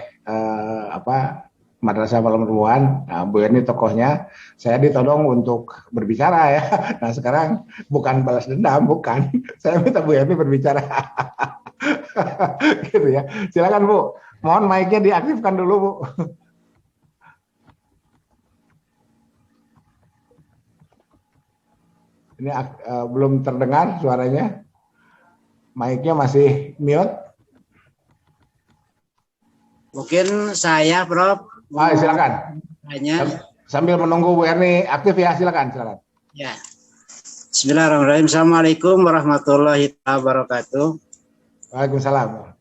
Madrasah Malam Ruan. Nah, Bu Erni tokohnya, saya ditodong untuk berbicara ya. Nah sekarang bukan balas dendam, bukan. Saya minta Bu Erni berbicara. Gitu ya. Silakan Bu. Mohon mic-nya diaktifkan dulu Bu. Ini belum terdengar suaranya. Mic-nya masih mute. Mungkin saya, Prof. Silakan. Hanya sambil menunggu Bu Erni aktif ya, silakan. Ya. Bismillahirrahmanirrahim. Assalamualaikum warahmatullahi wabarakatuh. Waalaikumsalam.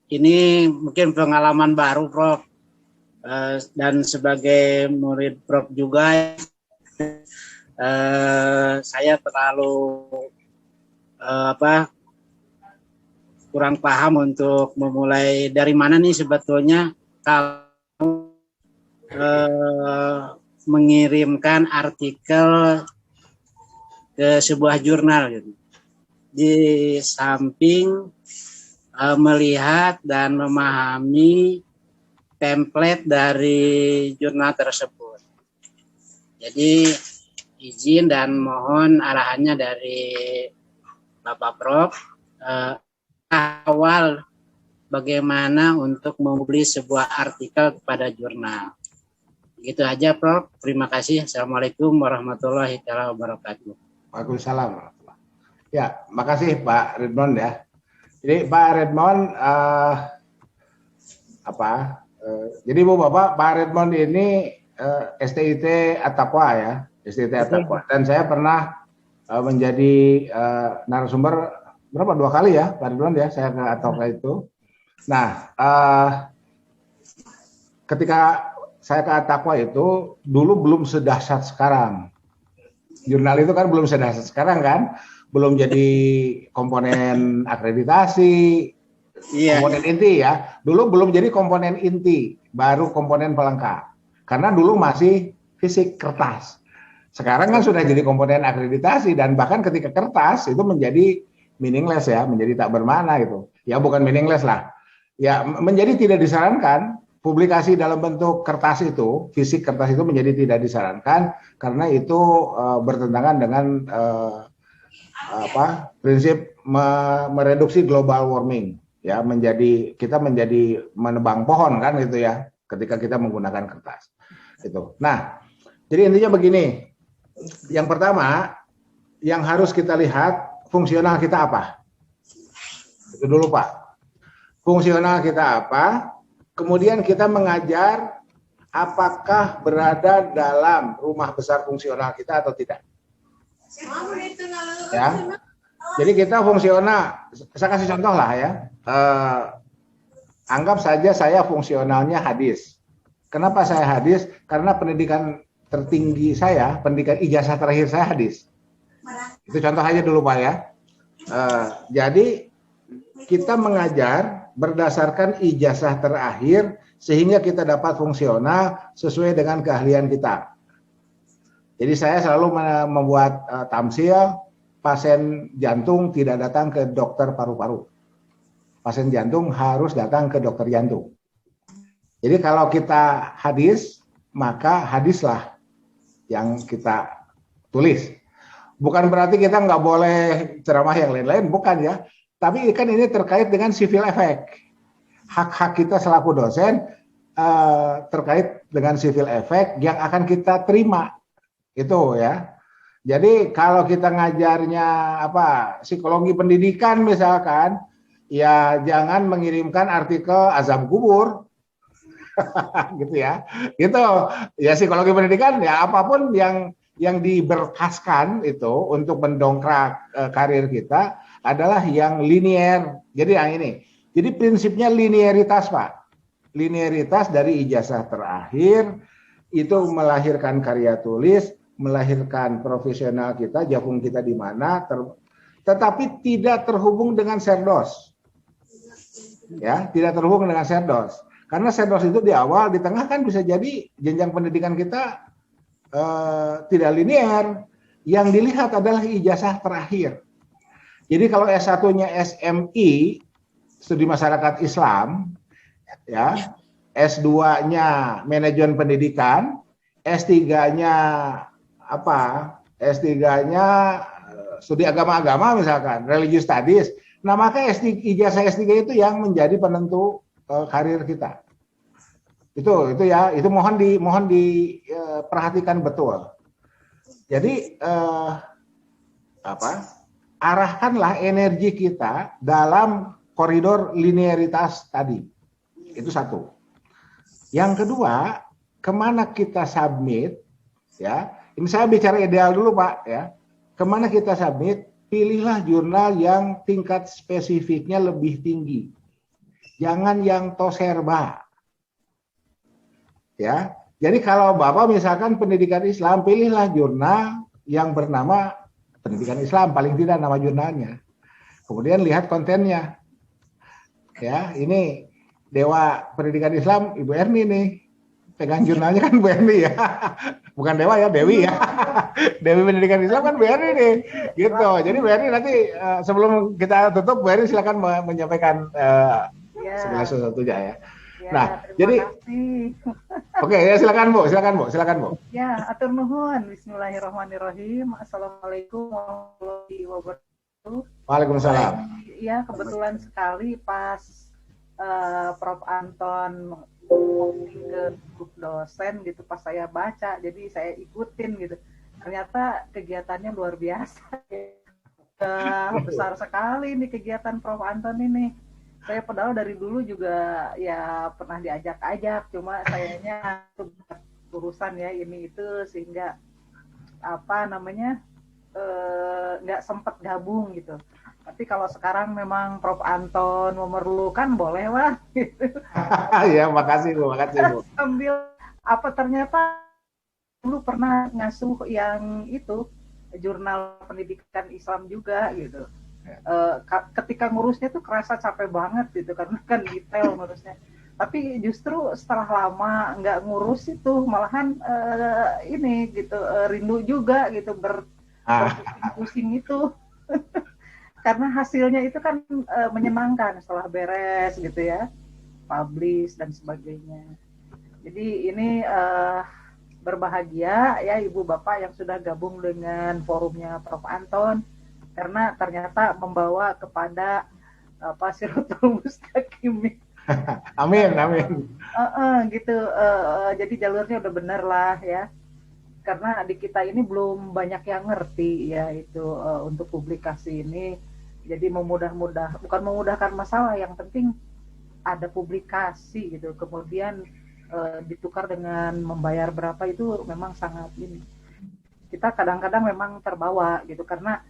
Ini mungkin pengalaman baru, Prof. dan sebagai murid Prof juga, saya terlalu kurang paham untuk memulai dari mana nih sebetulnya kalau mengirimkan artikel ke sebuah jurnal gitu. Di samping melihat dan memahami template dari jurnal tersebut. Jadi izin dan mohon arahannya dari Bapak Prof awal bagaimana untuk mempublis sebuah artikel kepada jurnal. Gitu aja Prof. Terima kasih. Assalamualaikum warahmatullahi wabarakatuh. Waalaikumsalam. Ya, makasih Pak Redmond ya. Jadi Pak Redmond jadi Bu Bapak, Pak Redmond ini STIT At-Taqwa ya, STIT At-Taqwa. Dan saya pernah menjadi narasumber berapa 2 kali ya Pak Redmond ya, saya ke At-Taqwa itu. Nah, ketika saya ke At-Taqwa itu dulu belum sedahsyat sekarang. Jurnal itu kan belum sedahsyat sekarang kan, belum jadi komponen akreditasi, komponen inti ya. Dulu belum jadi komponen inti, baru komponen pelengkap. Karena dulu masih fisik kertas. Sekarang kan sudah jadi komponen akreditasi dan bahkan ketika kertas itu menjadi meaningless ya, menjadi tak bermakna gitu. Ya bukan meaningless lah. Ya menjadi tidak disarankan. Publikasi dalam bentuk kertas itu, fisik kertas itu menjadi tidak disarankan karena itu bertentangan dengan prinsip mereduksi global warming ya, kita menjadi menebang pohon kan gitu ya ketika kita menggunakan kertas itu. Nah, jadi intinya begini. Yang pertama yang harus kita lihat fungsional kita apa? Itu dulu Pak. Fungsional kita apa? Kemudian kita mengajar apakah berada dalam rumah besar fungsional kita atau tidak. Ya, jadi kita fungsional. Saya kasih contoh lah ya. Anggap saja saya fungsionalnya hadis. Kenapa saya hadis? Karena pendidikan tertinggi saya, pendidikan ijazah terakhir saya hadis. Itu contoh aja dulu Pak ya. Jadi kita mengajar berdasarkan ijazah terakhir sehingga kita dapat fungsional sesuai dengan keahlian kita. Jadi saya selalu membuat tamsil, pasien jantung tidak datang ke dokter paru-paru. Pasien jantung harus datang ke dokter jantung. Jadi kalau kita hadis, maka hadislah yang kita tulis. Bukan berarti kita nggak boleh ceramah yang lain-lain, bukan ya. Tapi kan ini terkait dengan civil effect. Hak-hak kita selaku dosen terkait dengan civil effect yang akan kita terima. Itu ya. Jadi kalau kita ngajarnya psikologi pendidikan misalkan, ya jangan mengirimkan artikel azab kubur. Gitu ya. Gitu. Ya psikologi pendidikan ya apapun yang diberkaskan itu untuk mendongkrak karir kita adalah yang linier. Jadi yang ini. Jadi prinsipnya linearitas, Pak. Linearitas dari ijazah terakhir itu melahirkan karya tulis, melahirkan profesional kita, jagung kita di mana, tetapi tidak terhubung dengan serdos. Ya, tidak terhubung dengan serdos. Karena serdos itu di awal, di tengah kan bisa jadi jenjang pendidikan kita tidak linear. Yang dilihat adalah ijazah terakhir. Jadi kalau S1-nya SMI, studi masyarakat Islam, ya, S2-nya manajemen pendidikan, S3-nya S3-nya studi agama-agama misalkan, religious studies. Nah, maka ijazah S3 itu yang menjadi penentu karir kita. Itu ya, itu mohon diperhatikan betul. Jadi arahkanlah energi kita dalam koridor linearitas tadi. Itu satu. Yang kedua, kemana kita submit, ya. Ini saya bicara ideal dulu, Pak, ya. Kemana kita submit, pilihlah jurnal yang tingkat spesifiknya lebih tinggi. Jangan yang toserba. Ya. Jadi kalau Bapak misalkan pendidikan Islam, pilihlah jurnal yang bernama pendidikan Islam, paling tidak nama jurnalnya. Kemudian lihat kontennya. Ya, ini Dewa Pendidikan Islam Ibu Erni nih. Pegang jurnalnya kan Bu Erni ya. Bukan Dewa ya, Dewi ya. Dewi Pendidikan Islam kan Bu Erni nih. Gitu. Jadi Bu Erni nanti sebelum kita tutup, Bu Erni silakan menyampaikan segala sesuatunya ya. Nah, jadi oke, ya silakan Bu. Ya, atur nuhun. Bismillahirrahmanirrahim. Assalamualaikum warahmatullahi wabarakatuh. Waalaikumsalam. Ya, kebetulan sekali pas Prof. Anton ke grup dosen gitu, pas saya baca, jadi saya ikutin gitu. Ternyata kegiatannya luar biasa. Besar sekali nih kegiatan Prof. Anton ini. Saya padahal dari dulu juga ya pernah diajak-ajak, cuma sayanya urusan ya ini itu sehingga nggak sempat gabung gitu. Tapi kalau sekarang memang Prof. Anton memerlukan, boleh lah. Gitu. Ya, makasih Bu. Sambil ternyata dulu pernah ngasuh yang itu jurnal pendidikan Islam juga gitu. Ketika ngurusnya tuh kerasa capek banget gitu karena kan detail ngurusnya. Tapi justru setelah lama nggak ngurus itu malahan ini gitu rindu juga gitu berpusing itu. Karena hasilnya itu kan menyenangkan setelah beres gitu ya, publish dan sebagainya. Jadi ini berbahagia ya Ibu Bapak yang sudah gabung dengan forumnya Prof. Anton, karena ternyata membawa kepada Siratul Mustaqim. Amin. Gitu. Jadi jalurnya udah bener lah ya. Karena di kita ini belum banyak yang ngerti ya itu untuk publikasi ini. Jadi bukan memudahkan masalah, yang penting ada publikasi gitu. Kemudian ditukar dengan membayar berapa itu memang sangat ini. Kita kadang-kadang memang terbawa gitu karena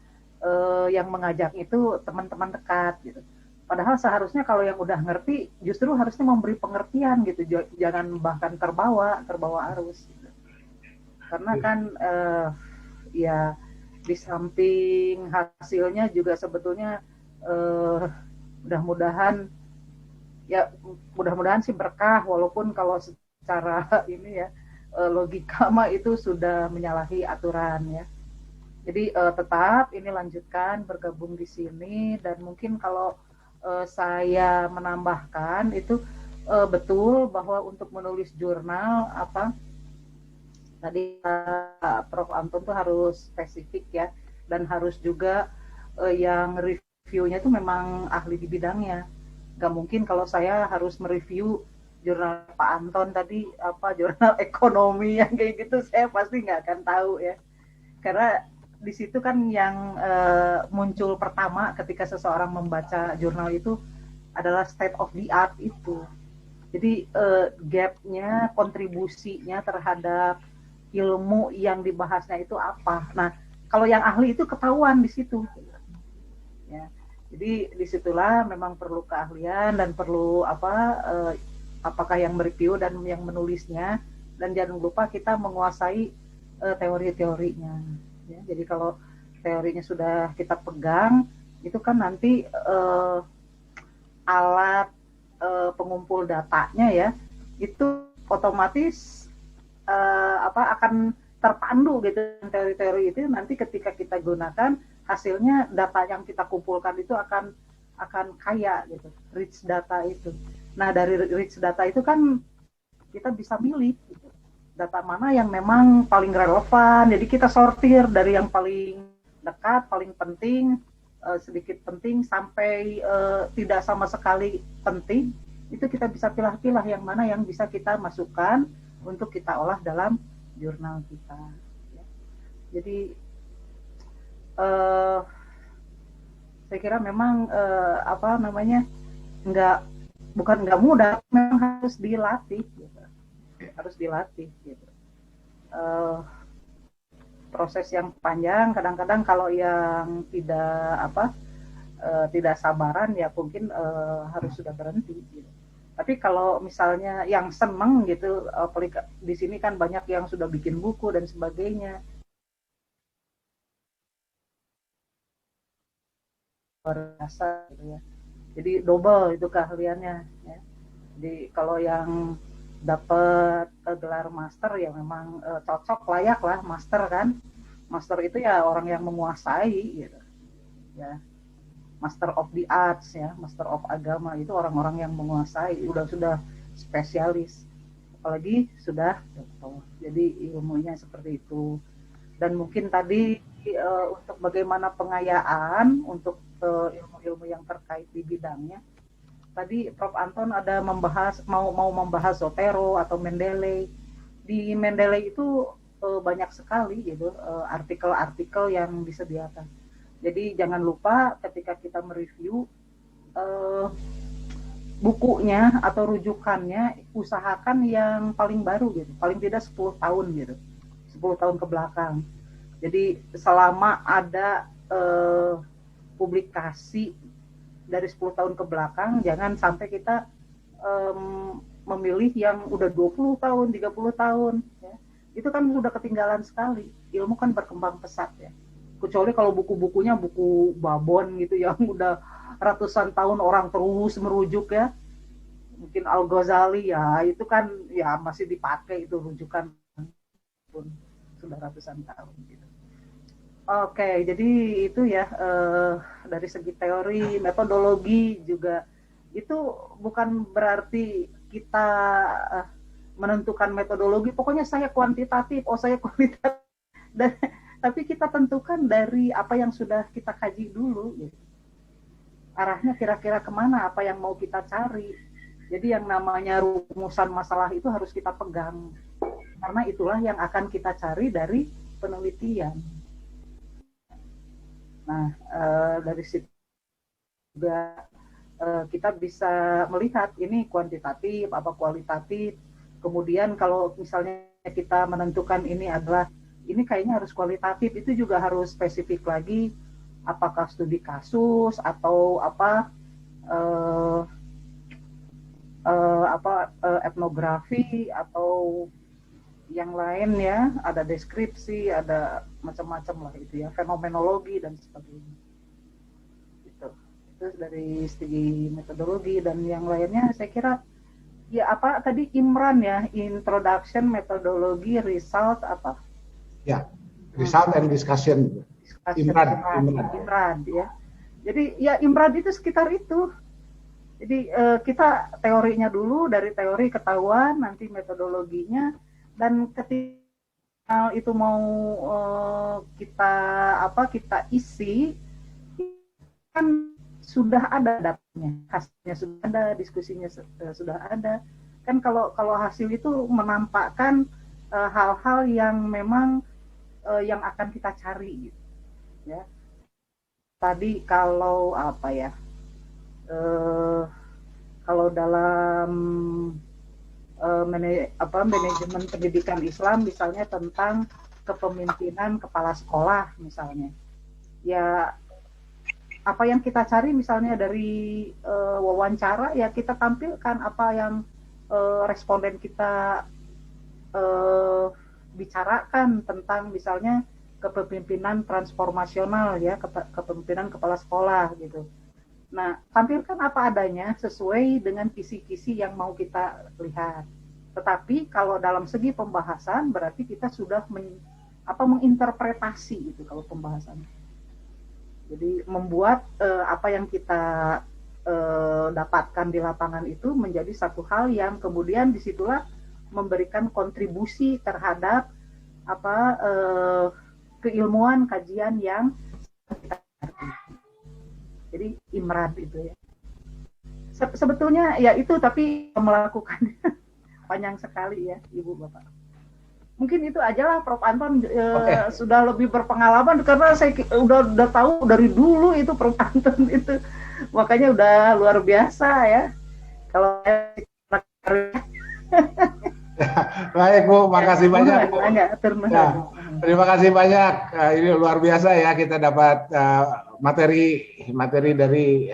yang mengajak itu teman-teman dekat gitu. Padahal seharusnya kalau yang udah ngerti justru harusnya memberi pengertian gitu, jangan bahkan terbawa arus gitu. Karena kan ya di samping hasilnya juga sebetulnya mudah-mudahan sih berkah, walaupun kalau secara ini ya logika mah itu sudah menyalahi aturan ya. Jadi tetap ini lanjutkan bergabung di sini, dan mungkin kalau saya menambahkan itu betul bahwa untuk menulis jurnal tadi Prof. Anton tuh harus spesifik ya, dan harus juga yang reviewnya itu memang ahli di bidangnya. Gak mungkin kalau saya harus mereview jurnal Pak Anton tadi jurnal ekonomi yang kayak gitu, saya pasti nggak akan tahu ya. Karena di situ kan yang muncul pertama ketika seseorang membaca jurnal itu adalah state of the art itu. Jadi gap-nya, kontribusinya terhadap ilmu yang dibahasnya itu apa. Nah, kalau yang ahli itu ketahuan di situ. Ya. Jadi disitulah memang perlu keahlian dan perlu apakah yang mereview dan yang menulisnya, dan jangan lupa kita menguasai teori-teorinya. Ya, jadi kalau teorinya sudah kita pegang, itu kan nanti alat pengumpul datanya ya, itu otomatis akan terpandu gitu teori-teori itu. Nanti ketika kita gunakan hasilnya, data yang kita kumpulkan itu akan kaya gitu, rich data itu. Nah, dari rich data itu kan kita bisa milih gitu, data mana yang memang paling relevan. Jadi kita sortir dari yang paling dekat, paling penting, sedikit penting, sampai tidak sama sekali penting. Itu kita bisa pilah-pilah yang mana yang bisa kita masukkan untuk kita olah dalam jurnal kita. Jadi saya kira memang bukan nggak mudah, memang harus dilatih gitu. Harus dilatih gitu. Proses yang panjang, kadang-kadang kalau yang tidak sabaran ya mungkin harus sudah berhenti gitu. Tapi kalau misalnya yang seneng gitu, di sini kan banyak yang sudah bikin buku dan sebagainya. Luar biasa gitu ya. Jadi double itu keahliannya. Ya. Jadi kalau yang dapat gelar master ya memang cocok, layak lah master kan. Master itu ya orang yang menguasai gitu. Ya. Master of the arts ya, master of agama itu orang-orang yang menguasai, sudah spesialis, apalagi sudah doktor. Jadi ilmunya seperti itu. Dan mungkin tadi untuk bagaimana pengayaan untuk ilmu-ilmu yang terkait di bidangnya. Tadi Prof Anton ada membahas mau membahas Zotero atau Mendeley. Di Mendeley itu banyak sekali gitu artikel-artikel yang disediakan. Jadi jangan lupa ketika kita mereview bukunya atau rujukannya, usahakan yang paling baru gitu, paling tidak 10 tahun gitu, 10 tahun ke belakang. Jadi selama ada publikasi dari 10 tahun ke belakang, jangan sampai kita memilih yang udah 20 tahun, 30 tahun. Ya. Itu kan sudah ketinggalan sekali, ilmu kan berkembang pesat ya. Kecuali kalau buku-bukunya buku babon gitu yang udah ratusan tahun orang terus merujuk ya, mungkin Al-Ghazali ya, itu kan ya masih dipakai itu rujukan pun sudah ratusan tahun gitu. Oke, jadi itu ya dari segi teori, metodologi juga itu bukan berarti kita menentukan metodologi, pokoknya saya kuantitatif, saya kualitatif, tapi kita tentukan dari apa yang sudah kita kaji dulu gitu. Arahnya kira-kira kemana, apa yang mau kita cari. Jadi yang namanya rumusan masalah itu harus kita pegang, karena itulah yang akan kita cari dari penelitian. Nah, dari situ juga kita bisa melihat ini kuantitatif, apa kualitatif. Kemudian kalau misalnya kita menentukan ini adalah ini kayaknya harus kualitatif, itu juga harus spesifik lagi, apakah studi kasus atau etnografi atau yang lain ya, ada deskripsi, ada macam-macam lah itu ya, fenomenologi dan sebagainya. Itu dari segi metodologi, dan yang lainnya saya kira ya tadi Imran ya, introduction, metodologi, result Ya, result and discussion. Imran ya. Jadi ya Imran itu sekitar itu. Jadi kita teorinya dulu, dari teori ketahuan, nanti metodologinya, dan ketika itu mau kita isi, kan sudah ada datanya, hasilnya sudah ada, diskusinya sudah ada. Kan kalau hasil itu menampakkan hal-hal yang memang yang akan kita cari gitu. Ya. Tadi kalau kalau dalam manajemen pendidikan Islam misalnya tentang kepemimpinan kepala sekolah misalnya. Ya apa yang kita cari misalnya dari wawancara, ya kita tampilkan apa yang responden kita bicarakan tentang misalnya kepemimpinan transformasional ya, kepemimpinan kepala sekolah gitu. Nah, tampilkan apa adanya sesuai dengan kisi-kisi yang mau kita lihat. Tetapi kalau dalam segi pembahasan berarti kita sudah menginterpretasi itu kalau pembahasan. Jadi membuat apa yang kita dapatkan di lapangan itu menjadi satu hal yang kemudian disitulah memberikan kontribusi terhadap keilmuan kajian yang kita cari. Jadi Imran itu ya. Sebetulnya ya itu, tapi melakukan panjang sekali ya Ibu Bapak. Mungkin itu aja lah Prof Anton sudah lebih berpengalaman, karena saya udah tahu dari dulu itu Prof Anton itu. Makanya udah luar biasa ya. Kalau baik Bu, makasih banyak Bu. Terima kasih banyak. Ini luar biasa ya, kita dapat materi dari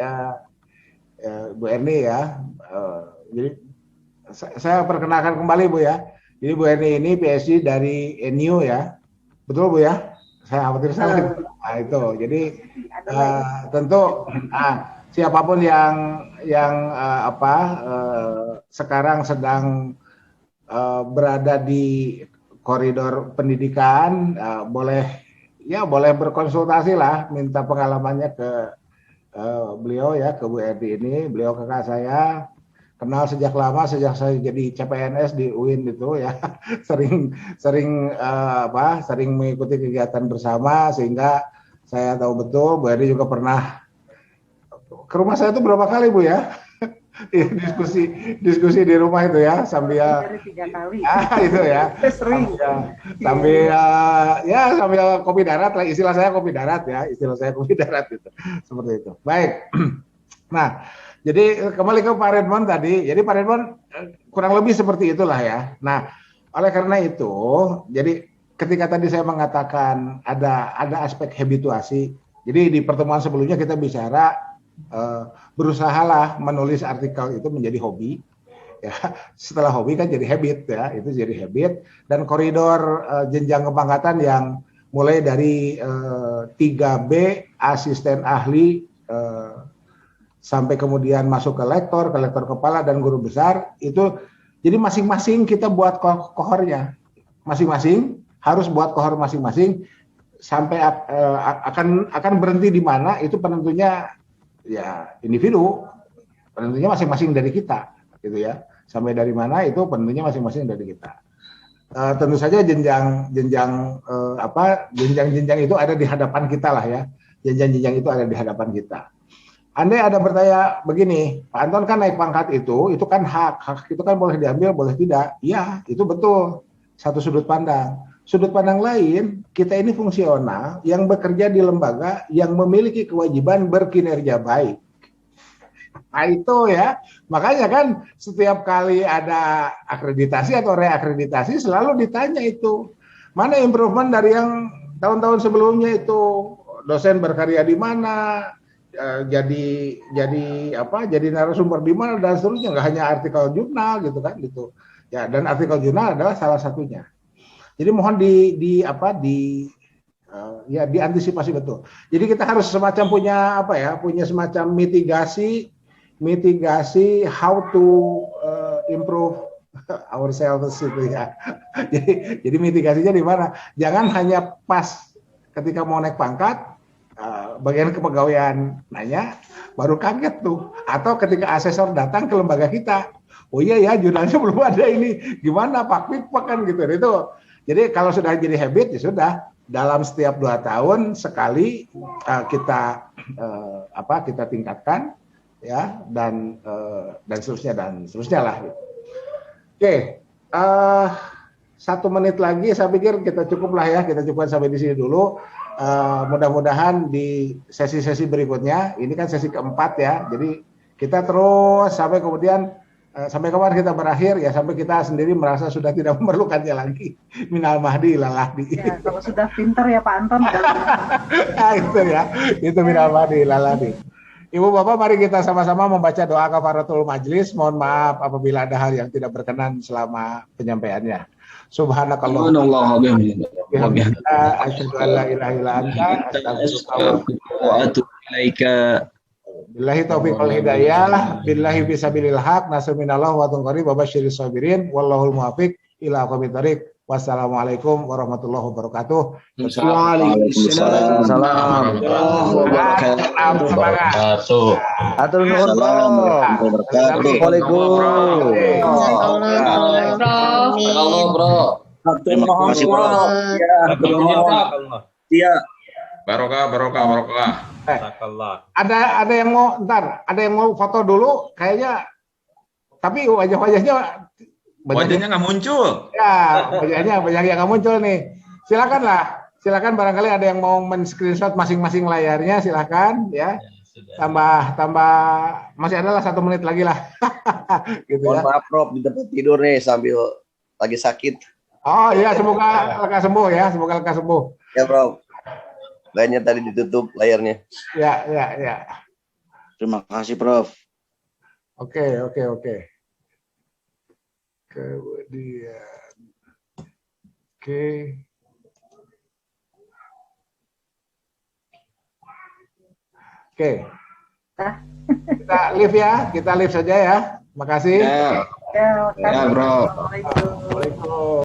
Bu Erni ya. Jadi saya perkenalkan kembali Bu ya. Jadi Bu Eni ini PSG dari NU ya. Betul Bu ya? Saya khawatir salah. Nah, itu. Jadi tentu siapapun yang sekarang sedang berada di koridor pendidikan, boleh berkonsultasi lah, minta pengalamannya ke beliau ya, ke Bu Edi ini. Beliau kakak saya, kenal sejak lama, sejak saya jadi CPNS di UIN itu ya. sering mengikuti kegiatan bersama, sehingga saya tahu betul Bu Edi juga pernah ke rumah saya itu berapa kali Bu ya. diskusi di rumah itu ya, sambil 3 kali. Itu ya. Sering. Sambil kopi darat lah, istilah saya kopi darat itu. Seperti itu. Baik. Nah, jadi kembali ke Pak Redmond tadi. Jadi Pak Redmond kurang lebih seperti itulah ya. Nah, oleh karena itu, jadi ketika tadi saya mengatakan ada aspek habituasi. Jadi di pertemuan sebelumnya kita bicara berusahalah menulis artikel itu menjadi hobi ya. Setelah hobi kan jadi habit ya, itu jadi habit. Dan koridor jenjang kepangkatan yang mulai dari 3B asisten ahli sampai kemudian masuk ke lektor kepala dan guru besar, itu jadi masing-masing kita buat kohornya, masing-masing harus buat kohor masing-masing. Sampai akan berhenti di mana itu penentunya ya individu, penentunya masing-masing dari kita gitu ya. Sampai dari mana itu penentunya masing-masing dari kita. Tentu saja jenjang itu ada di hadapan kita lah ya. Jenjang itu ada di hadapan kita. Andai ada bertanya begini, Pak Anton kan naik pangkat itu kan hak itu kan boleh diambil, boleh tidak. Iya, itu betul. Satu sudut pandang. Sudut pandang lain, kita ini fungsional yang bekerja di lembaga yang memiliki kewajiban berkinerja baik. Nah itu ya, makanya kan setiap kali ada akreditasi atau reakreditasi selalu ditanya itu. Mana improvement dari yang tahun-tahun sebelumnya itu, dosen berkarya di mana, jadi narasumber di mana dan seterusnya, nggak hanya artikel jurnal gitu kan gitu. Ya, dan artikel jurnal adalah salah satunya. Jadi mohon diantisipasi betul. Jadi kita harus semacam punya semacam mitigasi how to improve ourselves itu ya. Jadi mitigasinya di mana? Jangan hanya pas ketika mau naik pangkat, bagian kepegawaian nanya, baru kaget tuh. Atau ketika asesor datang ke lembaga kita, oh iya ya jurnalnya belum ada ini, gimana Pak Pitpak kan gitu. Itu. Jadi kalau sudah jadi habit ya sudah, dalam setiap 2 tahun sekali kita tingkatkan ya, dan seterusnya lah. Oke, 1 menit lagi saya pikir kita cukuplah ya, kita cukupkan sampai di sini dulu. Mudah-mudahan di sesi-sesi berikutnya, ini kan sesi keempat ya, jadi kita terus sampai kemudian sampai kapan kita berakhir ya, sampai kita sendiri merasa sudah tidak memerlukannya lagi. Minal mahdi ilal lahdi. Ya, kalau sudah pintar ya Pak Anton. Itu ya, itu minal mahdi ilal lahdi. Ibu Bapak, mari kita sama-sama membaca doa kafaratul majlis. Mohon maaf apabila ada hal yang tidak berkenan selama penyampaiannya. Subhanakallahumma wa bihamdika asyhadu an la ilaha illa anta astaghfiruka wa atubu ilaika. Billahi taufiq wal hidayah, billahi fisabilil haq, nasruminallah wa tunqari wa basyiris sabirin, wallahul muwaffiq ila aqwamit thoriq. Wassalamualaikum warahmatullahi wabarakatuh. Waalaikumsalam warahmatullahi wabarakatuh. Atur nuhun, Assalamualaikum. Terima kasih, Bro. Iya. Barokah. Ada yang mau foto dulu kayaknya, tapi wajahnya nggak muncul. Ya, wajahnya nggak muncul nih. Silakan barangkali ada yang mau men-screenshot masing-masing layarnya, silakan ya. Tambah masih ada lah 1 menit lagi lah. Gitu Mohon ya. maaf Prof, di tempat tidur nih sambil lagi sakit. Oh iya, semoga lekas sembuh ya, Ya Prof. Lainnya tadi ditutup layarnya. Ya. Terima kasih, Prof. Oke. Kemudian, oke. Oke. Kita live ya, kita live saja ya. Makasih. Ya, Ya, bro. Assalamualaikum. Waalaikumsalam.